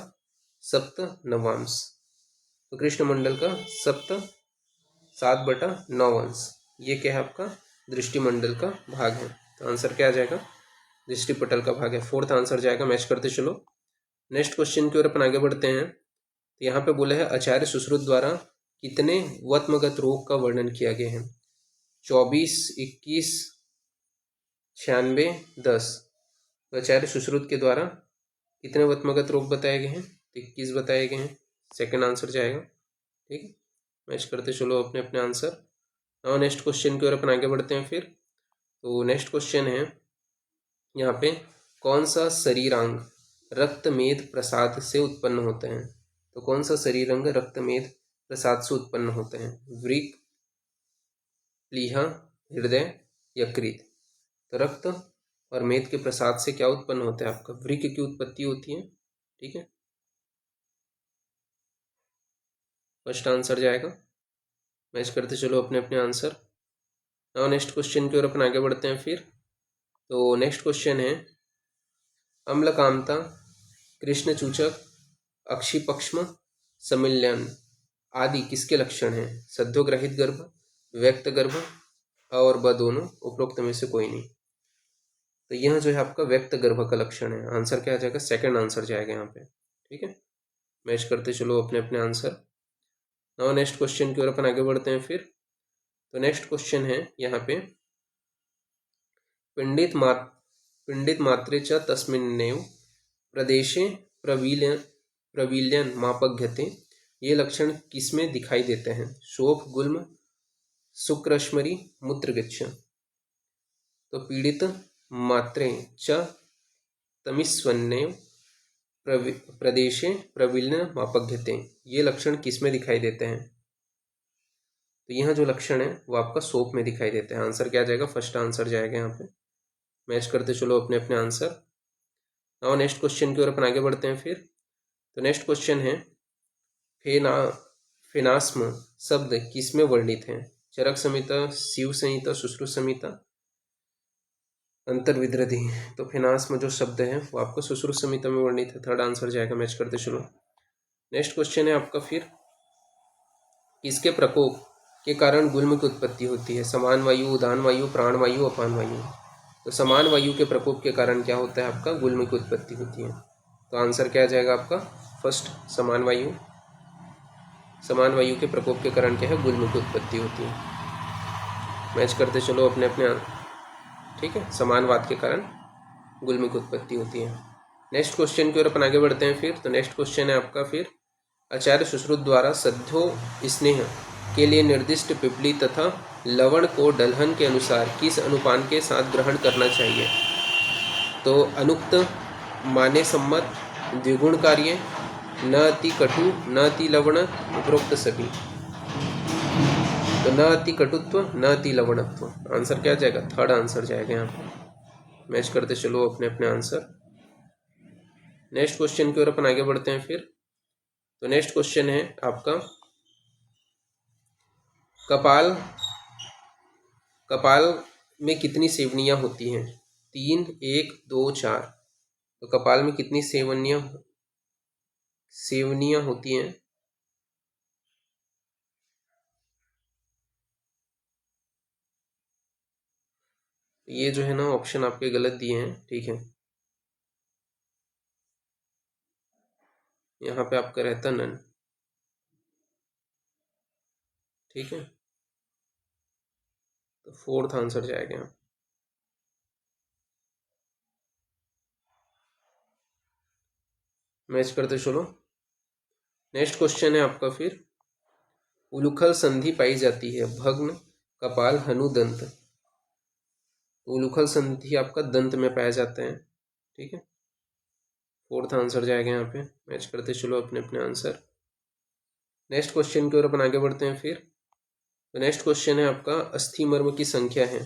सप्त नवांश। तो कृष्ण मंडल का सप्त 7/9 अंश, ये क्या है आपका? दृष्टि मंडल का भाग है। तो आंसर क्या आ जाएगा? दृष्टि पटल का भाग है। फोर्थ आंसर जाएगा। मैच करते चलो। नेक्स्ट क्वेश्चन की ओर अपन आगे बढ़ते हैं। तो यहाँ पे बोला है आचार्य सुश्रुत द्वारा कितने वत्मगत रोग का वर्णन किया गया है? 24, 21, 96, 10। तो आचार्य सुश्रुत के द्वारा कितने वत्मगत रोग बताए गए हैं? 21 बताए गए हैं। सेकंड आंसर जाएगा। ठीक है, मैच करते चलो अपने अपने आंसर। और नेक्स्ट क्वेश्चन की ओर अपन आगे बढ़ते हैं फिर। तो नेक्स्ट क्वेश्चन है यहाँ पे, कौन सा शरीरांग रक्तमेद प्रसाद से उत्पन्न होते हैं? तो कौन सा शरीरांग रक्तमेद प्रसाद से उत्पन्न होते हैं? वृक्क, प्लीहा, हृदय, यकृत। तो रक्त और मेद के प्रसाद से क्या उत्पन्न होता है आपका? वृक्क की उत्पत्ति होती है। ठीक है, फर्स्ट आंसर जाएगा। मैच करते चलो अपने अपने आंसर। नाउ नेक्स्ट क्वेश्चन की ओर अपन आगे बढ़ते हैं फिर। तो नेक्स्ट क्वेश्चन है, अम्लकांता, कृष्ण चूचक, अक्षिपक्ष्म, सम्मिलन आदि किसके लक्षण हैं? सद्योग्रहित गर्भ, व्यक्त गर्भ और ब दोनों, उपरोक्त में से कोई नहीं। तो यह जो है आपका व्यक्त गर्भ का लक्षण है। आंसर क्या आ जाएगा? सेकंड आंसर जाएगा यहाँ पे। ठीक है, मैच करते चलो अपने अपने आंसर। नाउ नेक्स्ट क्वेश्चन की ओर अपन आगे बढ़ते हैं फिर। तो नेक्स्ट क्वेश्चन है यहाँ पे, पिंडित मात्रे च तस्मिन्नेव प्रदेशे प्रवील्यन मापघ्यते, ये लक्षण किसमें दिखाई देते हैं? शोफ, गुल्म, शुक्रश्मरी, मूत्रगच्छ। तो पीड़ित मात्रे च तमिस्वन्नेव प्रदेशे प्रवील्यन मापघ्यते, ये लक्षण किसमें दिखाई देते हैं? तो यहाँ जो लक्षण है वो आपका सोप में दिखाई देता है। आंसर क्या जाएगा? फर्स्ट आंसर जाएगा यहाँ पे। मैच करते चलो अपने अपने आंसर। नाउ नेक्स्ट क्वेश्चन की ओर अपन आगे बढ़ते हैं फिर। तो नेक्स्ट क्वेश्चन है फेना फेनास्म शब्द किसमें वर्णित है? चरक संहिता, शिव संहिता, सुश्रुत संहिता, अंतर्विद्रधि। तो फेनास्म जो शब्द है वो आपको सुश्रुत संहिता में वर्णित है। थर्ड आंसर जाएगा। मैच करते चलो। नेक्स्ट क्वेश्चन है आपका फिर, किसके प्रकोप के कारण गुल्म की उत्पत्ति होती है? समान वायु, उदान वायु, प्राण वायु, अपान वायु। तो समान वायु के प्रकोप के कारण क्या होता है? आपका गुल्म की उत्पत्ति होती है। तो आंसर क्या जाएगा आपका? फर्स्ट समान वायु। समान वायु के प्रकोप के कारण क्या है? गुल्म की उत्पत्ति होती है। मैच करते चलो अपने अपने। ठीक है, समानवाद के कारण गुल्म की उत्पत्ति होती है। नेक्स्ट क्वेश्चन की ओर अपन आगे बढ़ते हैं फिर। तो नेक्स्ट क्वेश्चन है आपका फिर, आचार्य सुश्रुत द्वारा सद्यो स्नेह के लिए निर्दिष्ट पिपली तथा लवण को डलहन के अनुसार किस अनुपान के साथ ग्रहण करना चाहिए? तो अनुक्त, माने सम्मत, द्विगुण कार्य, न अति कटु, न अति लवण, उपरोक्त सभी। तो न अति कटुत्व, न अति लवणत्व। आंसर क्या जाएगा? थर्ड आंसर जाएगा यहाँ पे। मैच करते चलो अपने अपने आंसर। नेक्स्ट क्वेश्चन की ओर अपन आगे बढ़ते हैं फिर। तो नेक्स्ट क्वेश्चन है आपका, कपाल कपाल में कितनी सेवनियां होती हैं? 3, 1, 2, 4। तो कपाल में कितनी सेवनियां होती हैं? ये जो है ना ऑप्शन आपके गलत दिए हैं। ठीक है, यहाँ पे आपका रहता नन। ठीक है, तो फोर्थ आंसर जाएगा यहाँ। मैच करते चलो। नेक्स्ट क्वेश्चन है आपका फिर, उलूखल संधि पाई जाती है भग्न, कपाल, हनु, दंत। तो उलूखल संधि आपका दंत में पाया जाता है। ठीक है, फोर्थ आंसर जाएगा यहाँ पे। मैच करते चलो अपने अपने आंसर। नेक्स्ट क्वेश्चन की ओर अपन आगे बढ़ते हैं फिर। तो नेक्स्ट क्वेश्चन है आपका, अस्थि मर्म की संख्या है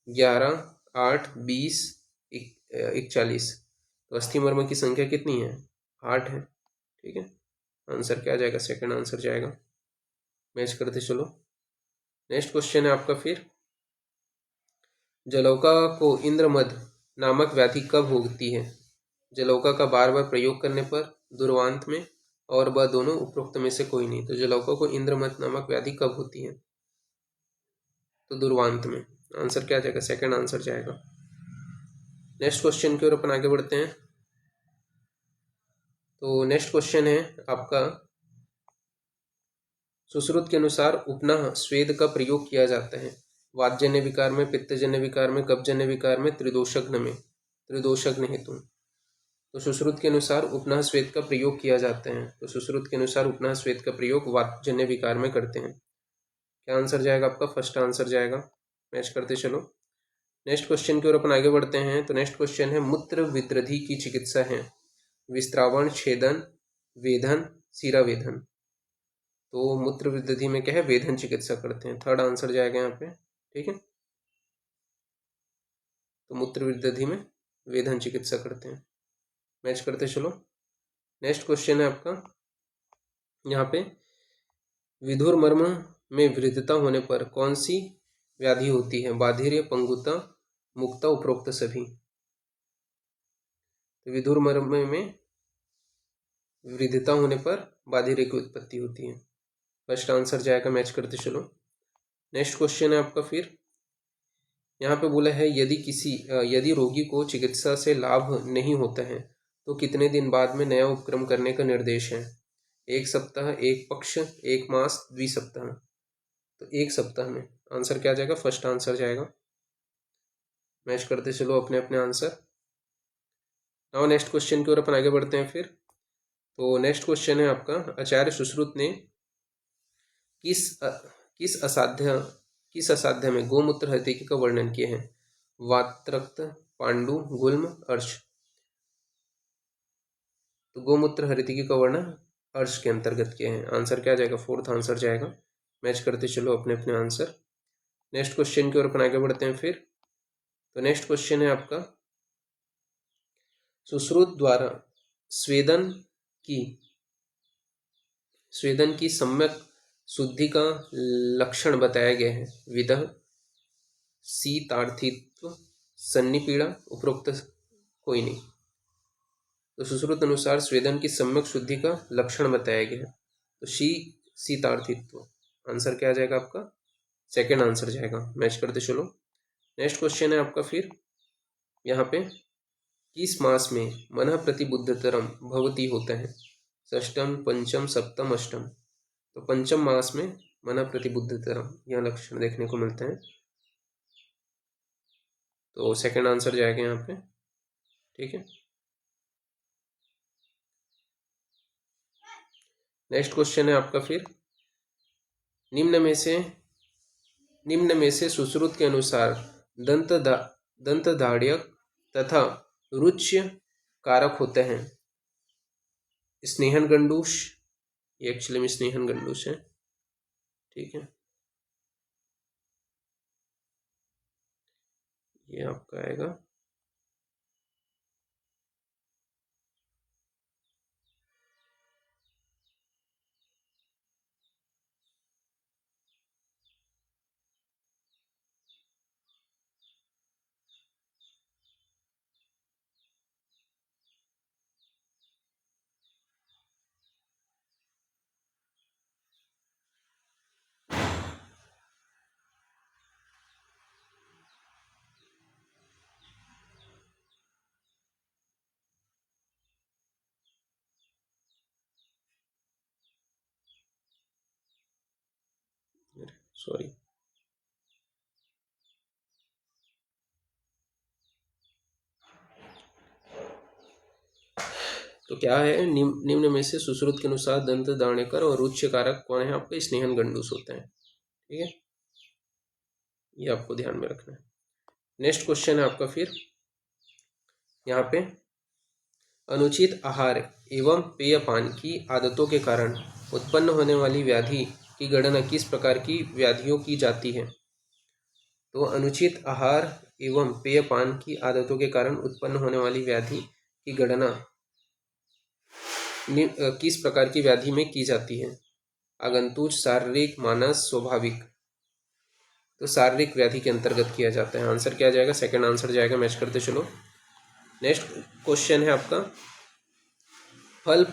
11, 8, 20, 41। तो अस्थि मर्म की संख्या कितनी है? 8 है। ठीक है, आंसर क्या जाएगा? सेकंड आंसर जाएगा। मैच करते चलो। नेक्स्ट क्वेश्चन है आपका फिर, जलौका को इंद्रमद नामक व्याधि कब होती है? जलौका का बार बार प्रयोग करने पर, दुर्वांत में, और ब दोनों, उपरोक्त में से कोई नहीं। तो जलौका को इंद्रमद नामक व्याधि कब होती है? तो दुर्वांत में। आंसर क्या जाएगा? सेकंड आंसर जाएगा। नेक्स्ट क्वेश्चन की ओर अपन आगे बढ़ते हैं। तो नेक्स्ट क्वेश्चन है आपका, सुश्रुत के अनुसार उपनः स्वेद का प्रयोग किया जाता है वातजन्य विकार में, पित्तजन्य विकार में, कब्जन्य विकार में, त्रिदोषग्न हेतु। तो सुश्रुत के अनुसार उपनः स्वेद का प्रयोग किया जाता है। तो सुश्रुत के अनुसार उपनः स्वेद का प्रयोग वातजन्य विकार में करते हैं। क्या आंसर जाएगा आपका? फर्स्ट आंसर जाएगा। मैच करते चलो। नेक्स्ट क्वेश्चन की ओर अपन आगे बढ़ते हैं। तो नेक्स्ट क्वेश्चन है, मूत्र विद्रधि की चिकित्सा है विस्त्रावण, छेदन, वेधन, सीरा वेधन। तो मूत्र विद्रधि में क्या है? वेधन चिकित्सा करते हैं। थर्ड आंसर जाएगा यहाँ पे। ठीक है, तो मूत्र विद्रधि में वेधन चिकित्सा करते हैं। मैच करते चलो। नेक्स्ट क्वेश्चन है आपका यहाँ पे, विधुर मर्म में वृद्धता होने पर कौन सी व्याधि होती है? बाधिर्य, पंगुता, मुक्ता, उपरोक्त सभी। तो विधुर मर्म में वृद्धता होने पर बाधिर्य की उत्पत्ति होती है। फर्स्ट आंसर जाएगा। मैच करते चलो। नेक्स्ट क्वेश्चन है आपका फिर, यहाँ पे बोला है, यदि रोगी को चिकित्सा से लाभ नहीं होता है तो कितने दिन बाद में नया उपक्रम करने का निर्देश है? 1 सप्ताह, 1 पक्ष, 1 मास, 2 सप्ताह। तो 1 सप्ताह में। आंसर क्या जाएगा? फर्स्ट आंसर जाएगा। मैच करते चलो अपने अपने आंसर। नाउ नेक्स्ट क्वेश्चन की ओर अपन आगे बढ़ते हैं फिर। तो नेक्स्ट क्वेश्चन है आपका, आचार्य सुश्रुत ने किस असाध्य में गोमूत्र हरितिकी का वर्णन किया है? वात्रक्त, पांडु, गुल्म, अर्श। तो गोमूत्र हरितिकी का वर्णन अर्श के अंतर्गत किया है। आंसर क्या जाएगा? फोर्थ आंसर जाएगा। मैच करते चलो अपने अपने आंसर। नेक्स्ट क्वेश्चन की ओर अपन आगे बढ़ते हैं फिर। तो नेक्स्ट क्वेश्चन है आपका, सुश्रुत द्वारा स्वेदन की सम्यक शुद्धि का लक्षण बताया गया है। विदह, शीतार्थित्व, सन्निपीड़ा, उपरोक्त कोई नहीं। तो सुश्रुत अनुसार स्वेदन की सम्यक शुद्धि का लक्षण बताया गया है। तो शीतार्थित्व आंसर क्या आ जाएगा आपका? सेकेंड आंसर जाएगा। मैच करते चलो। नेक्स्ट क्वेश्चन है आपका फिर यहाँ पे, किस मास में मनः प्रतिबुद्धतरम भवती होता है? षष्टम, पंचम, सप्तम, अष्टम। तो पंचम मास में मनः प्रतिबुद्धतरम यह लक्षण देखने को मिलते हैं। तो सेकंड आंसर जाएगा यहाँ पे। ठीक है। नेक्स्ट क्वेश्चन है आपका फिर, निम्न में से सुश्रुत के अनुसार दंतधाड्यक तथा रुच्य कारक होते हैं। स्नेहन गंडूष, ये एक्चुअली में स्नेहन गंडूष है। ठीक है, ये आपका आएगा सॉरी तो क्या है, निम्न में से सुश्रुत के अनुसार दंत दाणेकर और रुच्य कारक कौन है आपका? स्नेहन गंडूस होते हैं। ठीक है, ये आपको ध्यान में रखना है। नेक्स्ट क्वेश्चन है आपका फिर यहाँ पे, अनुचित आहार एवं पेय पान की आदतों के कारण उत्पन्न होने वाली व्याधि की गणना किस प्रकार की व्याधियों की जाती है? तो अनुचित आहार एवं पेय पान की आदतों के कारण उत्पन्न होने वाली व्याधि की गणना किस प्रकार की व्याधि में की जाती है? आगंतुक, शारीरिक, मानस, स्वाभाविक। तो शारीरिक व्याधि के अंतर्गत किया जाता है। आंसर क्या जाएगा? सेकंड आंसर जाएगा। मैच करते चलो। नेक्स्ट क्वेश्चन है आपका, फल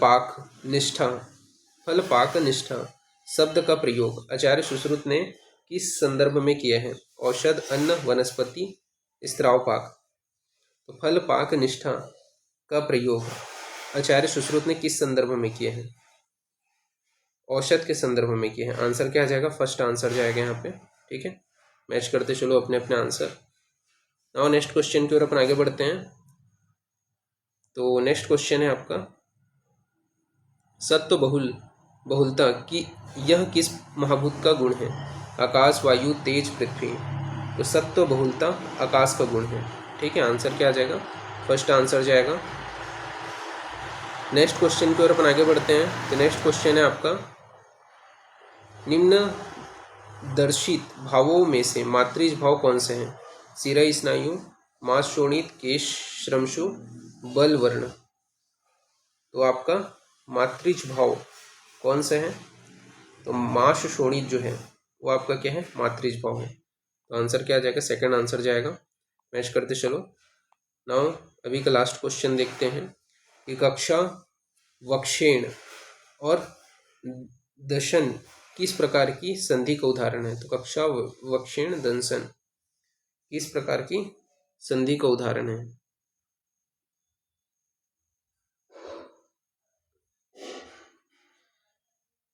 पाक निष्ठा शब्द का प्रयोग आचार्य सुश्रुत ने किस संदर्भ में किया है? औषध, अन्न, वनस्पति, स्त्राव पाक। तो फल पाक निष्ठा का प्रयोग आचार्य सुश्रुत ने किस संदर्भ में किया है? औषध के संदर्भ में किया है। आंसर क्या आ जाएगा? फर्स्ट आंसर जाएगा यहाँ पे। ठीक है, मैच करते चलो अपने अपने आंसर। नाउ नेक्स्ट क्वेश्चन की ओर अपन आगे बढ़ते हैं। तो नेक्स्ट क्वेश्चन है आपका, सत्व बहुलता की यह किस महाभूत का गुण है? आकाश, वायु, तेज, पृथ्वी। तो सत्व बहुलता आकाश का गुण है। ठीक है, आंसर क्या आ जाएगा? फर्स्ट आंसर जाएगा। नेक्स्ट क्वेश्चन की ओर अपन आगे बढ़ते हैं। तो नेक्स्ट क्वेश्चन है आपका, निम्न दर्शित भावों में से मातृज भाव कौन से हैं? शिरा स्नायु, मांस शोणित, केश श्रमशु, बल वर्ण। तो आपका मातृज भाव कौन से हैं? तो मांस शोणित जो है वो आपका क्या है? मातृज भाव है। तो आंसर क्या आ जाएगा? सेकंड आंसर जाएगा। मैच करते चलो। नाउ अभी का लास्ट क्वेश्चन देखते हैं कि कक्षा वक्षेण और दशन किस प्रकार की संधि का उदाहरण है? तो कक्षा वक्षेण दंशन किस प्रकार की संधि का उदाहरण है?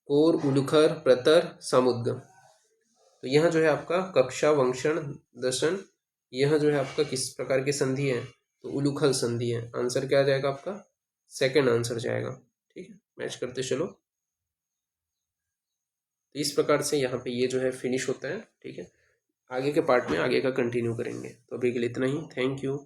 कोर, उलुखर, प्रतर, समुद्गम। तो यह जो है आपका कक्षा वंक्षण दशन, यह जो है आपका किस प्रकार की संधि है? तो उलूखल संधि है। आंसर क्या आ जाएगा आपका? सेकंड आंसर जाएगा। ठीक है, मैच करते चलो। तो इस प्रकार से यहाँ पे ये जो है फिनिश होता है। ठीक है, आगे के पार्ट में आगे का कंटिन्यू करेंगे। तो अभी के लिए इतना ही। Thank you.